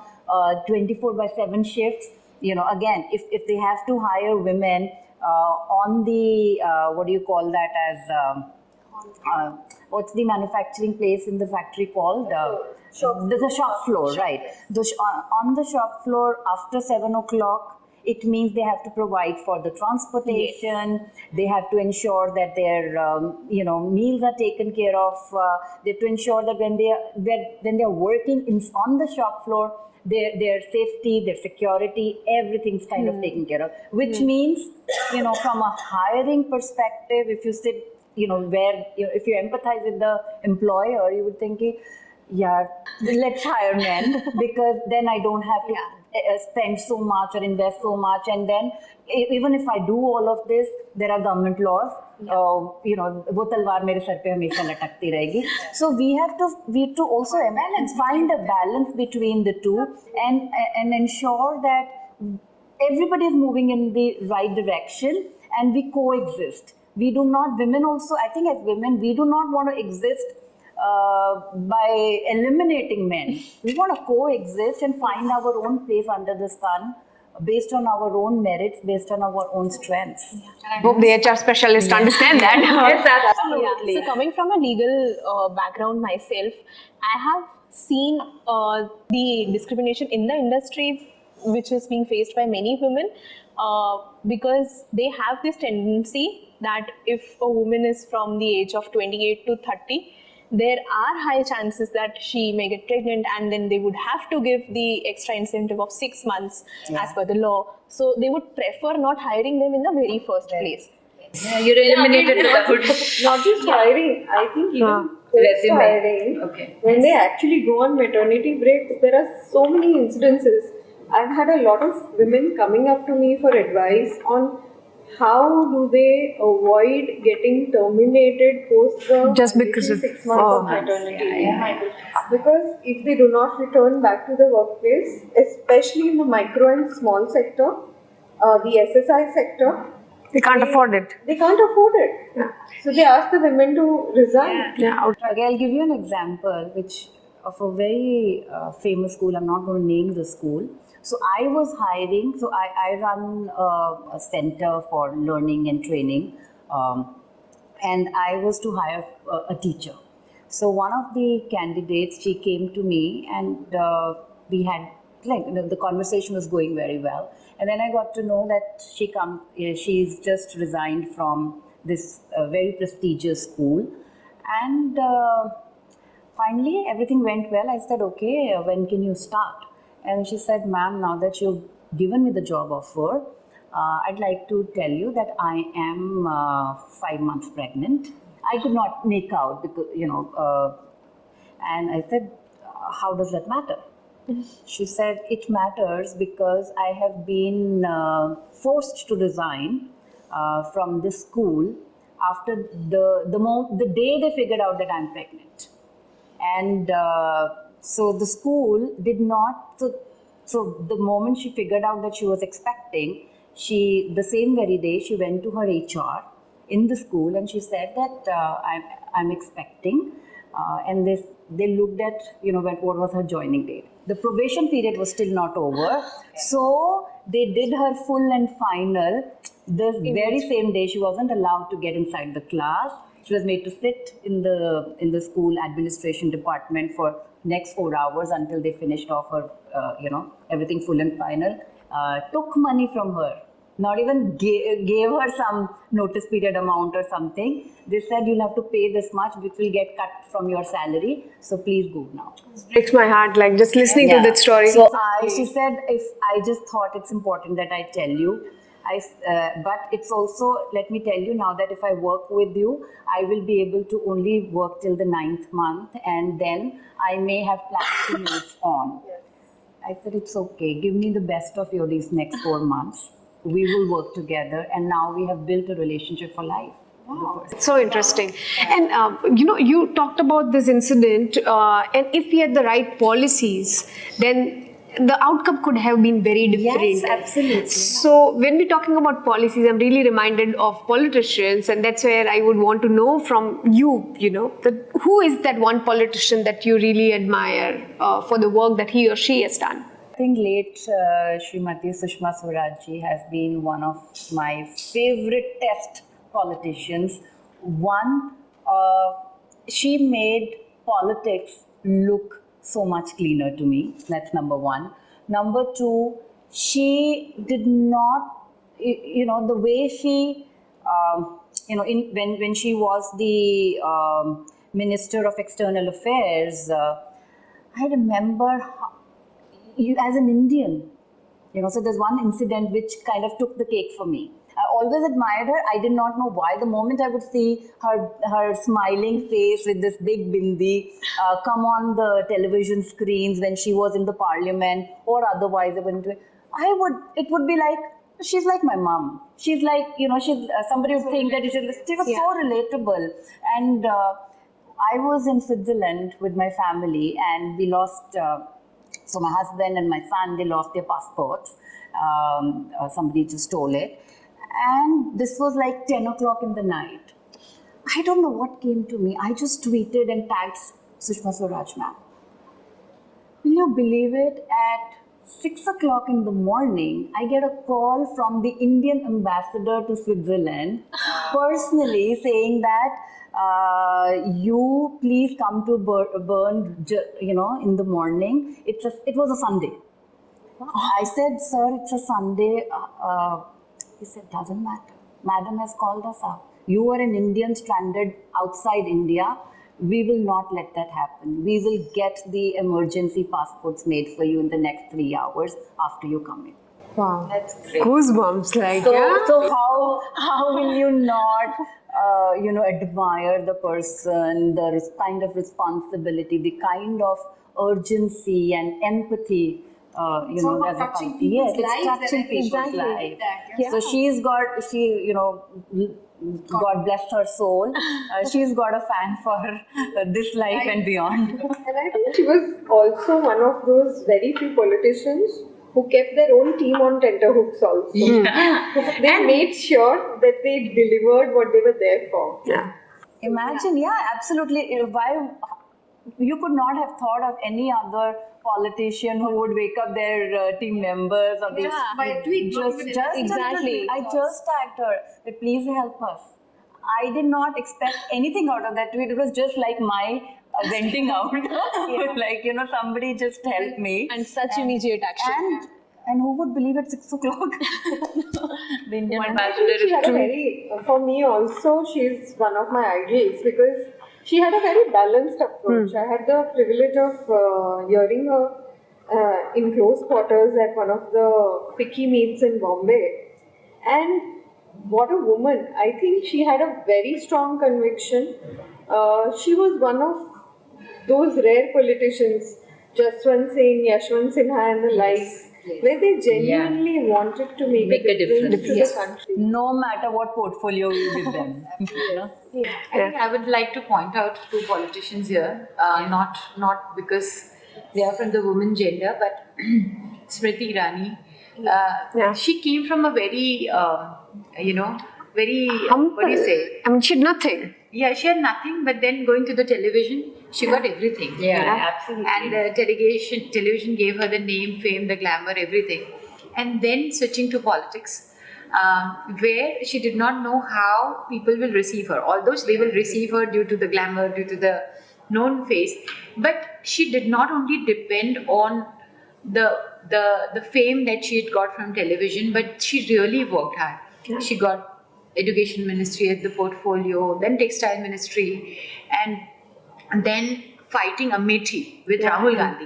24/7 shifts. You know, again, if they have to hire women on the, what do you call that as, what's the manufacturing place in the factory called? The shop floor, right. On the shop floor after 7 o'clock, it means they have to provide for the transportation. They have to ensure that their meals are taken care of. They have to ensure that when they are working on the shop floor, their safety, their security, everything's kind of taken care of. Which means, from a hiring perspective, if you sit, if you empathize with the employer, you would think, yeah, let's hire men because then I don't have to spend so much or invest so much. And then even if I do all of this, there are government laws. वो तलवार मेरे sir पे हमेशा लटकती रहेगी. So we have to also find a balance between the two and ensure that everybody is moving in the right direction and we coexist. We do not, women also, I think as women, we do not want to exist by eliminating men. We want to coexist and find our own place under the sun based on our own merits, based on our own strengths. Hope the HR specialists understand that. Yes, absolutely. So coming from a legal background myself, I have seen the discrimination in the industry which is being faced by many women because they have this tendency that if a woman is from the age of 28 to 30, there are high chances that she may get pregnant and then they would have to give the extra incentive of 6 months as per the law. So they would prefer not hiring them in the very first place. Yeah, you're eliminated without Not just hiring, I think even resume. hiring, Okay. when they actually go on maternity breaks, there are so many incidences. I've had a lot of women coming up to me for advice on how do they avoid getting terminated post the Just because of 6 months of maternity leave. Because if they do not return back to the workplace, especially in the micro and small sector, the SSI sector. They can't afford it. They can't afford it. Yeah. So they ask the women to resign. Yeah. Okay, I'll give you an example of a very famous school. I'm not going to name the school. So I was hiring, so I run a center for learning and training, and I was to hire a teacher. So one of the candidates, she came to me, and we had, like, the conversation was going very well. And then I got to know that she's just resigned from this very prestigious school. And finally, everything went well. I said, okay, when can you start? And she said, ma'am, now that you've given me the job offer, I'd like to tell you that I am 5 months pregnant. I could not make out because, and I said, how does that matter? She said, it matters because I have been forced to resign from this school after the day they figured out that I'm pregnant. And so the school did not, so the moment she figured out that she was expecting, the same very day, she went to her HR in the school and she said that I'm expecting. And they looked at, what was her joining date. The probation period was still not over. So they did her full and final the very same day. She wasn't allowed to get inside the class. She was made to sit in the school administration department for next 4 hours until they finished off her, everything full and final. Took money from her. Not even gave her some notice period amount or something. They said, you'll have to pay this much, which will get cut from your salary. So please go now. Breaks my heart, like just listening to that story. So she said, if I just thought it's important that I tell you. But it's also, let me tell you now that if I work with you, I will be able to only work till the 9th month, and then I may have plans to move on. Yes. I said, it's okay. Give me the best of these next 4 months. We will work together, and now we have built a relationship for life. Wow. So interesting. And you talked about this incident, and if we had the right policies, then the outcome could have been very different. Yes, absolutely. So when we're talking about policies, I'm really reminded of politicians, and that's where I would want to know from you, who is that one politician that you really admire for the work that he or she has done? I think late Srimati Sushma Swaraj ji has been one of my favorite test politicians. One, she made politics look so much cleaner to me. That's number one. Number two, she did not, the way she, when she was the Minister of External Affairs, I remember as an Indian, so there's one incident which kind of took the cake for me. I always admired her. I did not know why. The moment I would see her smiling face with this big bindi come on the television screens when she was in the parliament or otherwise, it would be like, she's like my mom. She's like, she's somebody would think that she was so relatable. And I was in Switzerland with my family, and we lost, so my husband and my son, they lost their passports. Somebody just stole it. And this was like 10 o'clock in the night. I don't know what came to me. I just tweeted and tagged Sushma Swaraj ma'am. Will you believe it? At 6 o'clock in the morning, I get a call from the Indian ambassador to Switzerland, personally saying that you please come to Bern, in the morning. It was a Sunday. I said, sir, it's a Sunday. He said, doesn't matter. Madam has called us up. You are an Indian stranded outside India. We will not let that happen. We will get the emergency passports made for you in the next 3 hours after you come in. Wow. That's great. Goosebumps, like, So how will you not, admire the person, the kind of responsibility, the kind of urgency and empathy, about touching people's lives. It's touching people's lives. Yeah. So God bless her soul. She's got a fan for this life and beyond. And I think she was also one of those very few politicians who kept their own team on tenterhooks also. They made sure that they delivered what they were there for. Yeah. Imagine, yeah, absolutely. Why you could not have thought of any other politician who would wake up their team members or this by a tweet, not just, even just exactly. I just tagged her that please help us. I did not expect anything out of that tweet. It was just like my venting out, like somebody just help me. And such immediate action. And who would believe at 6 o'clock? The Indian ambassador She had a very, for me also, she's one of my idols because she had a very balanced approach. I had the privilege of hearing her in close quarters at one of the FICCI meets in Bombay. And what a woman. I think she had a very strong conviction. She was one of those rare politicians, Jaswant Singh, Yashwant Sinha and the likes, where they genuinely wanted to make a difference to the country. no matter what portfolio you give them. I think I would like to point out two politicians here, not because they are from the women gender, but Smriti Irani. She came from a very, very, what do you say? I mean, she had nothing. Yeah, she had nothing, but then going to the television, she got everything. Absolutely. And the television gave her the name, fame, the glamour, everything. And then switching to politics, where she did not know how people will receive her. Although they will receive her due to the glamour, due to the known face, but she did not only depend on the fame that she had got from television, but she really worked hard. She got education ministry at the portfolio, then textile ministry, and then fighting Amethi with Rahul Gandhi.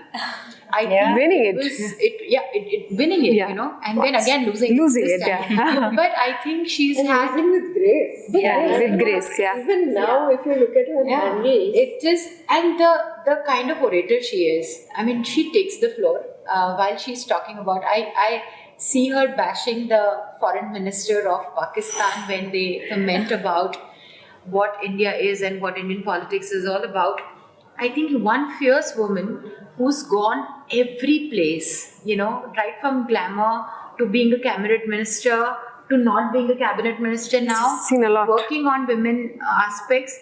I think Winning it. winning it, and then again losing Losing this it, time. yeah. But I think she's And had losing with grace. With grace, yeah. Even now, if you look at her handles, it just, and the kind of orator she is. I mean, she takes the floor while she's talking about. I see her bashing the foreign minister of Pakistan when they comment about what India is and what Indian politics is all about. I think one fierce woman who's gone every place, right from glamour to being a cabinet minister to not being a cabinet minister now, Seen a lot. working on women aspects.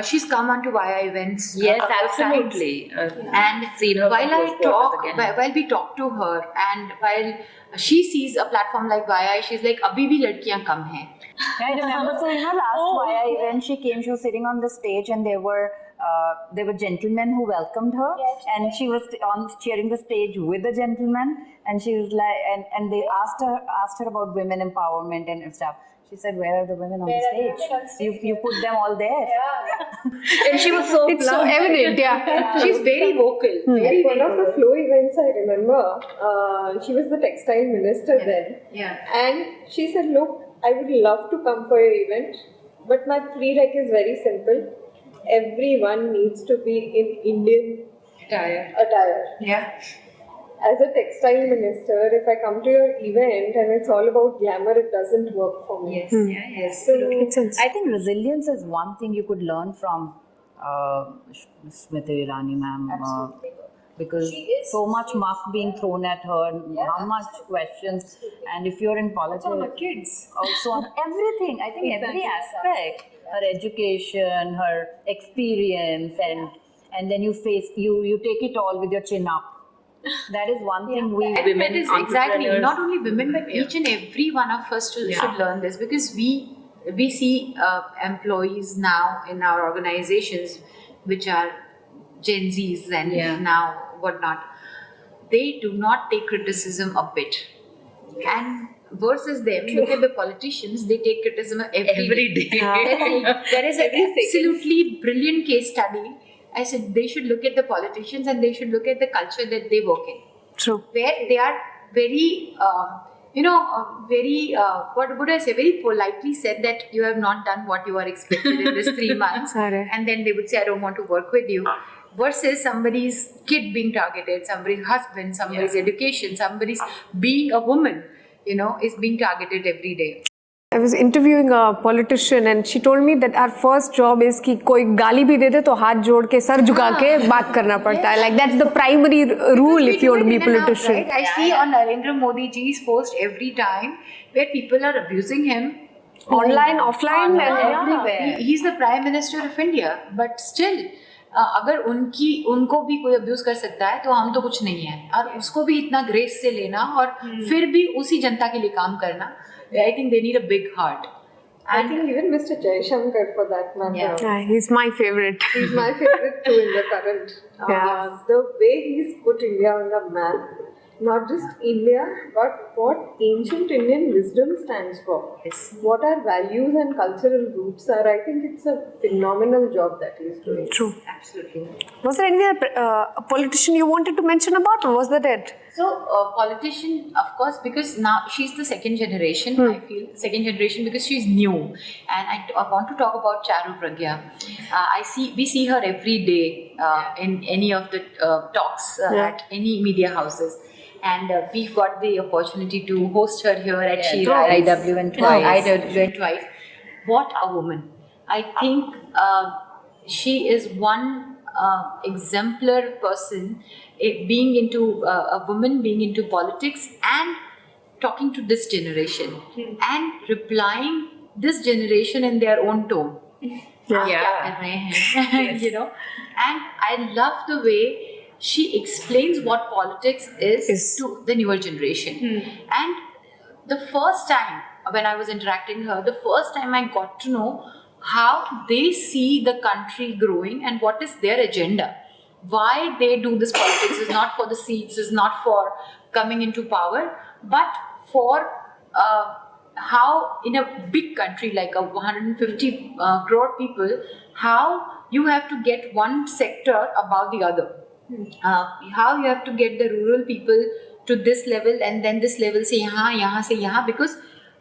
She's come onto Via events. Yes, a couple of times. absolutely. And Seen her while from I those talk, quarters again. while we talk to her, and while she sees a platform like Via, she's like, "Abhi bhi ladkiyan kam hai." I remember, so last YI event she came, she was sitting on the stage and there were gentlemen who welcomed her, and she was cheering the stage with the gentleman, and she was like, and they asked her about women empowerment and stuff. She said, "Where are the women on the stage? You put them all there." And she was so It's so blunt. evident, yeah. She's very vocal. at one of the flow events, I remember, she was the textile minister then. Yeah. And she said, "Look, I would love to come for your event, but my prereq is very simple. Everyone needs to be in Indian attire. Yeah. As a textile minister, if I come to your event and it's all about glamour, it doesn't work for me." Yes. So, Makes sense. I think resilience is one thing you could learn from Smriti Irani ma'am. Because so much muck being thrown at her, how much questions, and if you're in politics, Also on her kids. also on everything. I think every aspect, her education, her experience, and then you take it all with your chin up. That is one thing we And women that is exactly entrepreneurs- not only women, but each and every one of us should learn this, because we see employees now in our organizations, which are Gen Zs and now whatnot. They do not take criticism a bit, and versus them, look at the politicians. They take criticism every day. There is an absolutely brilliant case study. I said they should look at the politicians and they should look at the culture that they work in, True. where they are very, what would I say, very politely said that you have not done what you are expected in this 3 months. Correct. And then they would say, "I don't want to work with you." Versus somebody's kid being targeted, somebody's husband, somebody's education, somebody's being a woman, is being targeted every day. I was interviewing a politician and she told me that our first job is कि कोई गाली भी दे दे तो हाथ जोड़ के sir झुका के बात करना पड़ता है. Like that's the primary rule if you want to be a politician. Right? I see on Narendra Modi ji's post every time where people are abusing him. Online, offline, and everywhere. He's the Prime Minister of India, but still, अगर उनको भी कोई abuse कर सकता है तो हम तो कुछ नहीं है, और उसको भी इतना ग्रेस से लेना और फिर भी उसी जनता के लिए काम करना. I think they need a big heart. I think even Mr. Jaishankar, for that matter. Yeah, he's my favorite. He's my favorite too in the current. The way he's put India on the map, not just India, but what ancient Indian wisdom stands for. Yes. What our values and cultural roots are. I think it's a phenomenal job that he's doing. True. Absolutely. Was there any a politician you wanted to mention about, or was that it? So, politician, of course, because now she's the second generation. I feel second generation because she's new, and I want to talk about Charu Pragya. We see her every day in any of the talks at any media houses, and we've got the opportunity to host her here at Shira IW and twice. IW and twice. What a woman! I think she is one exemplar person. Being into a woman, being into politics, and talking to this generation and replying this generation in their own tone. आप क्या कर रहे हैं? You know, and I love the way she explains what politics is to the newer generation. And the first time when I was interacting with her, the first time I got to know how they see the country growing and what is their agenda. Why they do this politics is not for the seats, is not for coming into power, but for how in a big country like 150 crore people, how you have to get one sector above the other. How you have to get the rural people to this level and then this level से यहाँ से यहाँ, because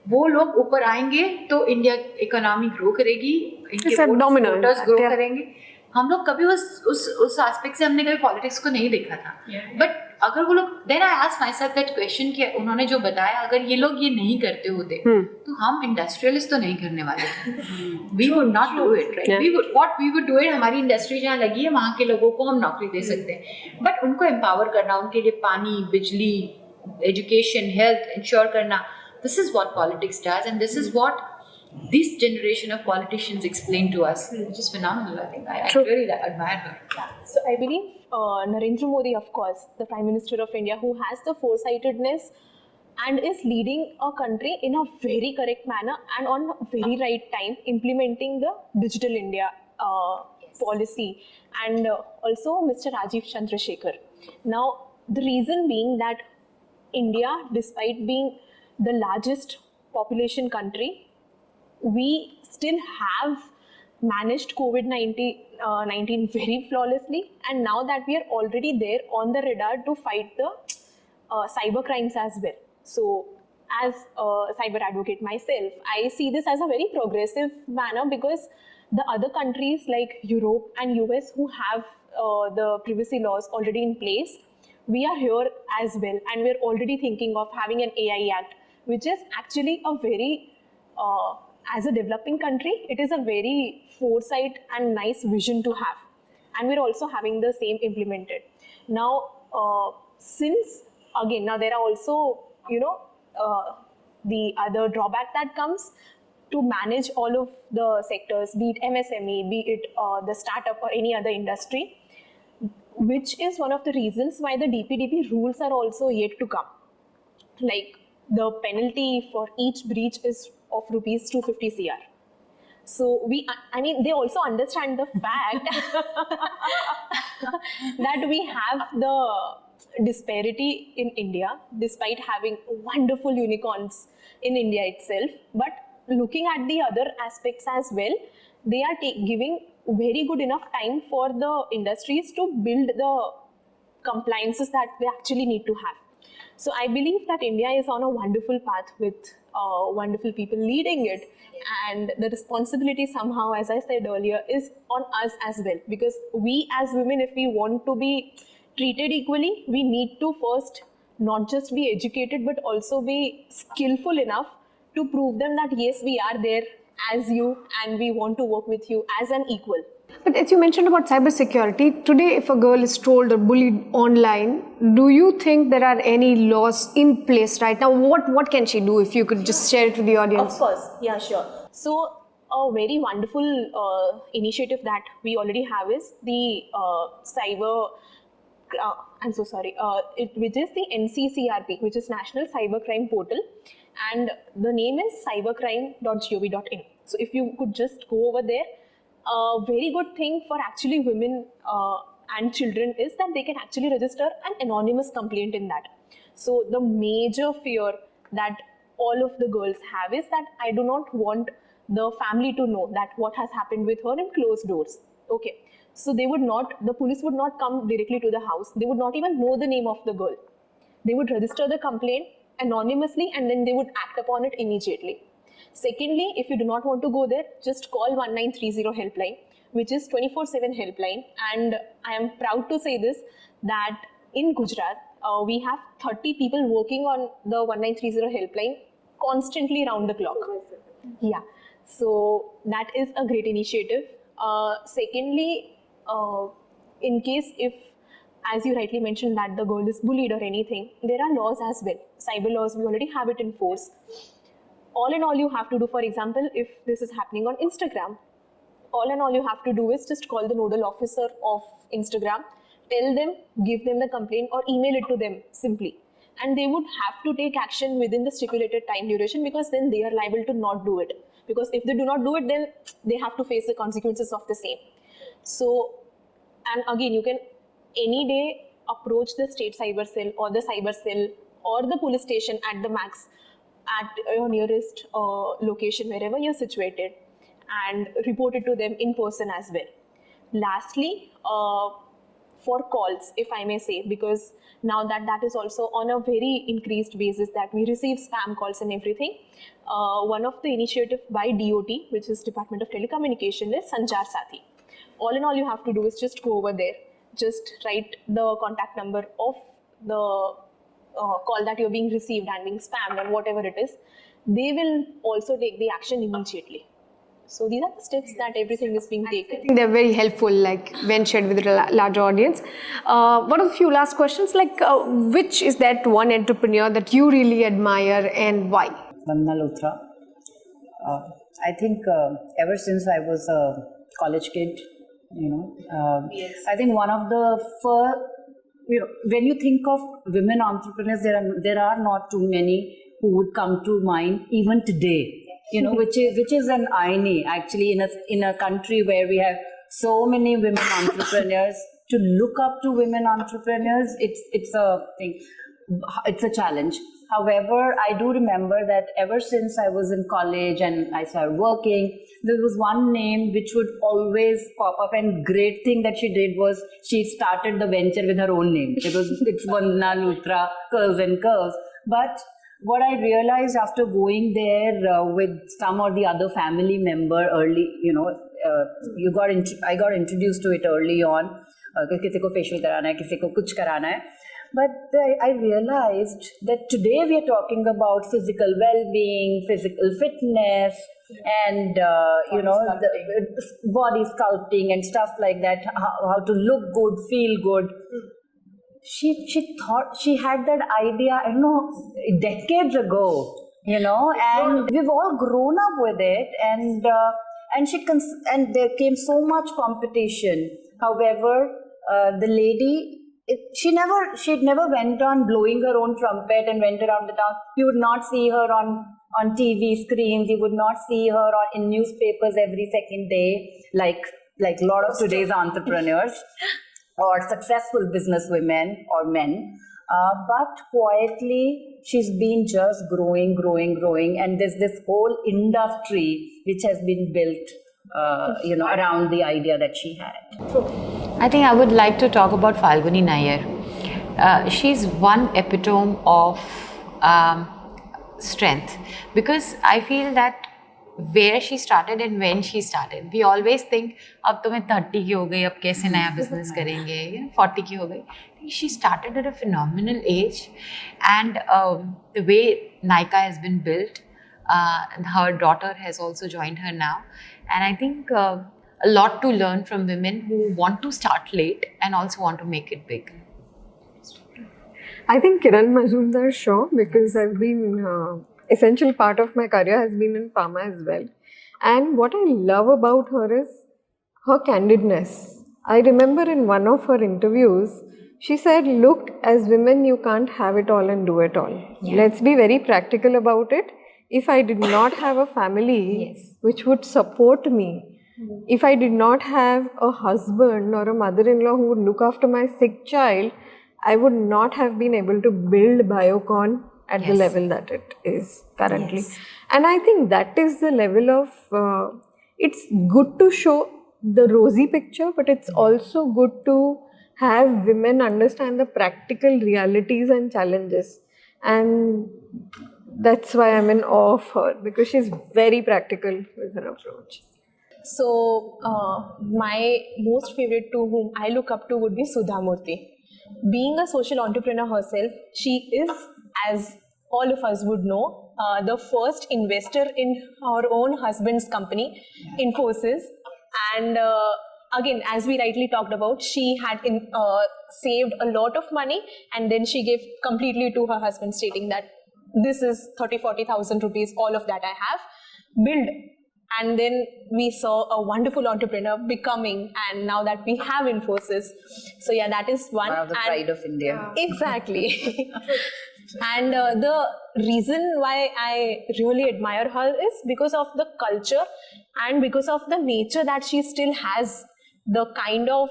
वो लोग ऊपर आएंगे तो India economy grow करेगी, इनके वोटर्स ग्रो करेंगे. हम लोग कभी उस एस्पेक्ट से हमने कभी पॉलिटिक्स को नहीं देखा था. बट अगर वो लोग, then I ask myself that question कि उन्होंने जो बताया, अगर ये लोग ये नहीं करते होते तो हम इंडस्ट्रियलिस्ट तो नहीं करने वाले थे. We would not do it, right? We would do it. हमारी इंडस्ट्री जहाँ लगी है वहाँ के लोगों को हम नौकरी दे सकते हैं, बट उनको एम्पावर करना, उनके लिए पानी, बिजली, एजुकेशन, हेल्थ इंश्योर करना, this is what politics does, and this is what this generation of politicians explain to us, which is phenomenal. I think I really admire her. So I believe Narendra Modi, of course, the Prime Minister of India, who has the foresightedness and is leading a country in a very correct manner and on a very right time, implementing the Digital India policy, and also Mr. Rajiv Chandrasekhar. Now, the reason being that India, despite being the largest population country, we still have managed COVID-19 very flawlessly, and now that we are already there on the radar to fight the cyber crimes as well. So as a cyber advocate myself, I see this as a very progressive manner, because the other countries like Europe and US who have the privacy laws already in place, we are here as well, and we are already thinking of having an AI Act, which is actually a very as a developing country, it is a very foresight and nice vision to have, and we're also having the same implemented. Now, since again, now there are also, you know, the other drawback that comes to manage all of the sectors, be it MSME, be it the startup or any other industry, which is one of the reasons why the DPDP rules are also yet to come. Like, the penalty for each breach is of rupees 250 crore. So they also understand the fact that we have the disparity in India, despite having wonderful unicorns in India itself. But looking at the other aspects as well, they are giving very good enough time for the industries to build the compliances that they actually need to have. So I believe that India is on a wonderful path with wonderful people leading it, and the responsibility somehow, as I said earlier, is on us as well, because we as women, if we want to be treated equally, we need to first not just be educated but also be skillful enough to prove them that yes, we are there as you and we want to work with you as an equal. But as you mentioned about cybersecurity, today if a girl is trolled or bullied online, do you think there are any laws in place right now? What can she do, if you could just share it with the audience? Of course, yeah, sure. So a very wonderful initiative that we already have is the cyber. I'm so sorry. Which is the NCCRP, which is National Cybercrime Portal, and the name is cybercrime.gov.in. So if you could just go over there, a very good thing for actually women and children is that they can actually register an anonymous complaint in that. So the major fear that all of the girls have is that I do not want the family to know that what has happened with her in closed doors. Okay. So the police would not come directly to the house. They would not even know the name of the girl. They would register the complaint anonymously and then they would act upon it immediately. Secondly, if you do not want to go there, just call 1930 helpline, which is 24/7 helpline. And I am proud to say this, that in Gujarat, we have 30 people working on the 1930 helpline constantly round the clock. Yeah, so that is a great initiative. Secondly, in case if, as you rightly mentioned, that the girl is bullied or anything, there are laws as well. Cyber laws, we already have it in force. All in all you have to do, for example, if this is happening on Instagram, all in all you have to do is just call the nodal officer of Instagram, tell them, give them the complaint or email it to them simply. And they would have to take action within the stipulated time duration, because then they are liable to not do it. Because if they do not do it, then they have to face the consequences of the same. So, and again, you can any day approach the state cyber cell or the cyber cell or the police station at the max at your nearest location wherever you're situated, and report it to them in person as well. Lastly, for calls, if I may say, because now that is also on a very increased basis that we receive spam calls and everything, one of the initiative by DOT, which is Department of Telecommunication, is Sanchar Sathi. All in all you have to do is just go over there, just write the contact number of the call that you're being received and being spammed or whatever it is. They will also take the action immediately. So these are the steps that everything is being taken. I think they're very helpful, like when shared with a larger audience. One of the few last questions, like which is that one entrepreneur that you really admire and why? Vandana Luthra. I think ever since I was a college kid, I think one of the first, when you think of women entrepreneurs, there are not too many who would come to mind even today. Which is an irony actually in a country where we have so many women entrepreneurs. To look up to women entrepreneurs, it's a thing. It's a challenge. However, I do remember that ever since I was in college and I started working, there was one name which would always pop up, and great thing that she did was she started the venture with her own name. It's Vandana Luthra, Curls and Curves. But what I realized after going there with some or the other family member early, I got introduced to it early on. Kisi ko facial karana hai, kisi ko kuch karana hai. But I realized that today we are talking about physical well-being, physical fitness, and the body sculpting and stuff like that. How to look good, feel good. She thought she had that idea, decades ago, and we've all grown up with it, and there came so much competition. However, the lady, she'd never went on blowing her own trumpet and went around the town. You would not see her on TV screens. You would not see her in newspapers every second day, like a lot of today's entrepreneurs or successful business women or men. But quietly, she's been just growing, and there's this whole industry which has been built, around the idea that she had. I think I would like to talk about Falguni Nair. She's one epitome of strength, because I feel that where she started and when she started, we always think, अब तो मैं 30 की हो गई, अब कैसे नया business करेंगे, 40 की हो गई. She started at a phenomenal age, and the way Nykaa has been built, Her daughter has also joined her now. And I think a lot to learn from women who want to start late and also want to make it big. I think Kiran Majumdar Shaw, because I've been essential part of my career has been in pharma as well. And what I love about her is her candidness. I remember in one of her interviews, she said, look, as women, you can't have it all and do it all. Yeah. Let's be very practical about it. If I did not have a family which would support me, if I did not have a husband or a mother-in-law who would look after my sick child, I would not have been able to build Biocon at the level that it is currently. And I think that is the level of, it's good to show the rosy picture, but it's also good to have women understand the practical realities and challenges. And that's why I'm in awe of her, because she's very practical with her approach. So, my most favorite to whom I look up to would be Sudha Murthy. Being a social entrepreneur herself, she is, as all of us would know, the first investor in her own husband's company, Infosys. And again, as we rightly talked about, she had saved a lot of money, and then she gave completely to her husband, stating that this is 30,000-40,000 rupees, all of that I have, build. And then we saw a wonderful entrepreneur becoming, and now that we have Infosys. So yeah, that is one. One of the pride of India. Exactly. And the reason why I really admire her is because of the culture and because of the nature that she still has, the kind of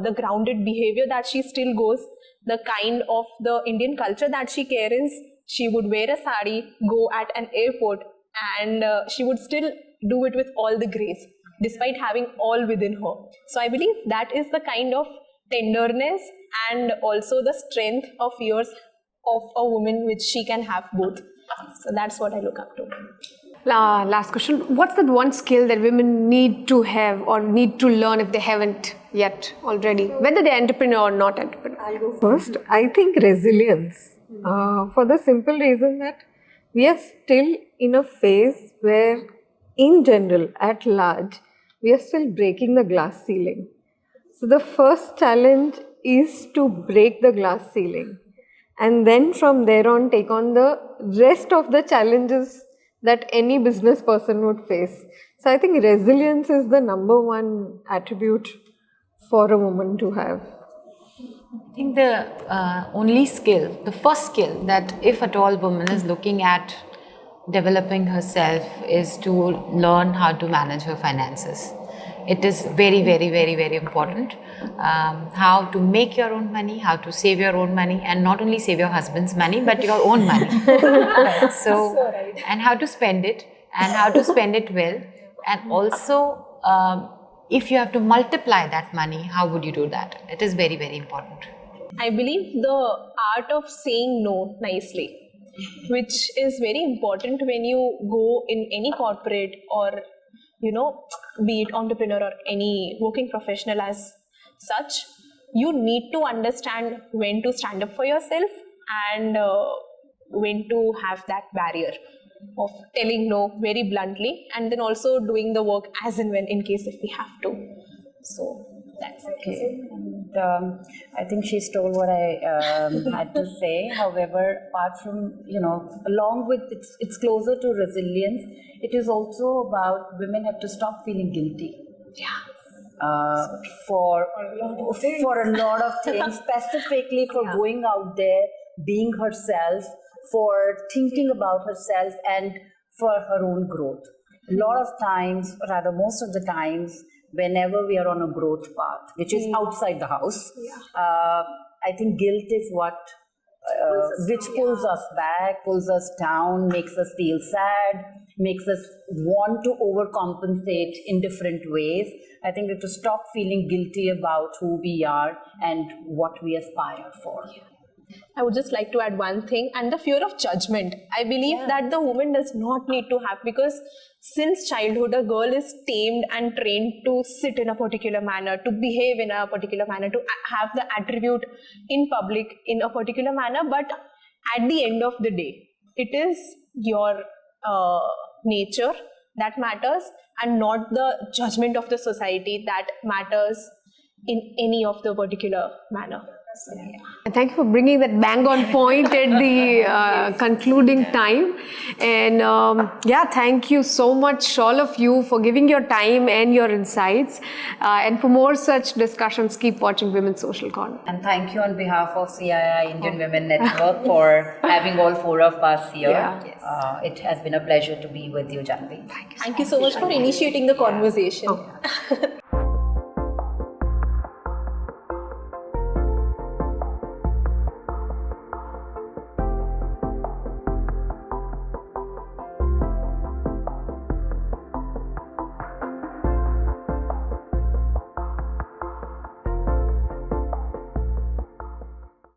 the grounded behavior that she still goes, the kind of the Indian culture that she carries. She would wear a sari, go at an airport, and she would still do it with all the grace, despite having all within her. So I believe that is the kind of tenderness and also the strength of years of a woman which she can have both. So that's what I look up to. Last question. What's that one skill that women need to have or need to learn if they haven't yet already, whether they're entrepreneur or not entrepreneur? I'll go first. I think resilience. For the simple reason that we are still in a phase where, in general, at large, we are still breaking the glass ceiling. So the first challenge is to break the glass ceiling, and then from there on take on the rest of the challenges that any business person would face. So I think resilience is the number one attribute for a woman to have. I think the only skill, the first skill that if at all woman is looking at developing herself is to learn how to manage her finances. It is very, very, very, very important. How to make your own money, how to save your own money, and not only save your husband's money, but your own money. And how to spend it, and how to spend it well. And also, if you have to multiply that money, how would you do that? It is very, very important. I believe the art of saying no nicely, which is very important when you go in any corporate or, be it entrepreneur or any working professional as such. You need to understand when to stand up for yourself and when to have that barrier of telling no very bluntly, and then also doing the work as and when in case if we have to. So that's okay. And, I think she stole what I had to say. However, apart from, along with it's closer to resilience, it is also about women have to stop feeling guilty. For a lot of things, specifically for going out there, being herself, for thinking about herself and for her own growth. A lot of times, rather most of the times, whenever we are on a growth path, which is outside the house, I think guilt is what which pulls us back, pulls us down, makes us feel sad, makes us want to overcompensate in different ways. I think we have to stop feeling guilty about who we are and what we aspire for. I would just like to add one thing, and the fear of judgment. I believe that the woman does not need to have, because since childhood, a girl is tamed and trained to sit in a particular manner, to behave in a particular manner, to have the attribute in public in a particular manner. But at the end of the day, it is your nature that matters, and not the judgment of the society that matters in any of the particular manner. So, yeah. And thank you for bringing that bang on point at the concluding time. And yeah, thank you so much, all of you, for giving your time and your insights. And for more such discussions, keep watching Women's Social Corner. And thank you on behalf of CII Indian Women Network for having all four of us here. Yeah. It has been a pleasure to be with you, Janvi. Thank you so much for initiating the conversation.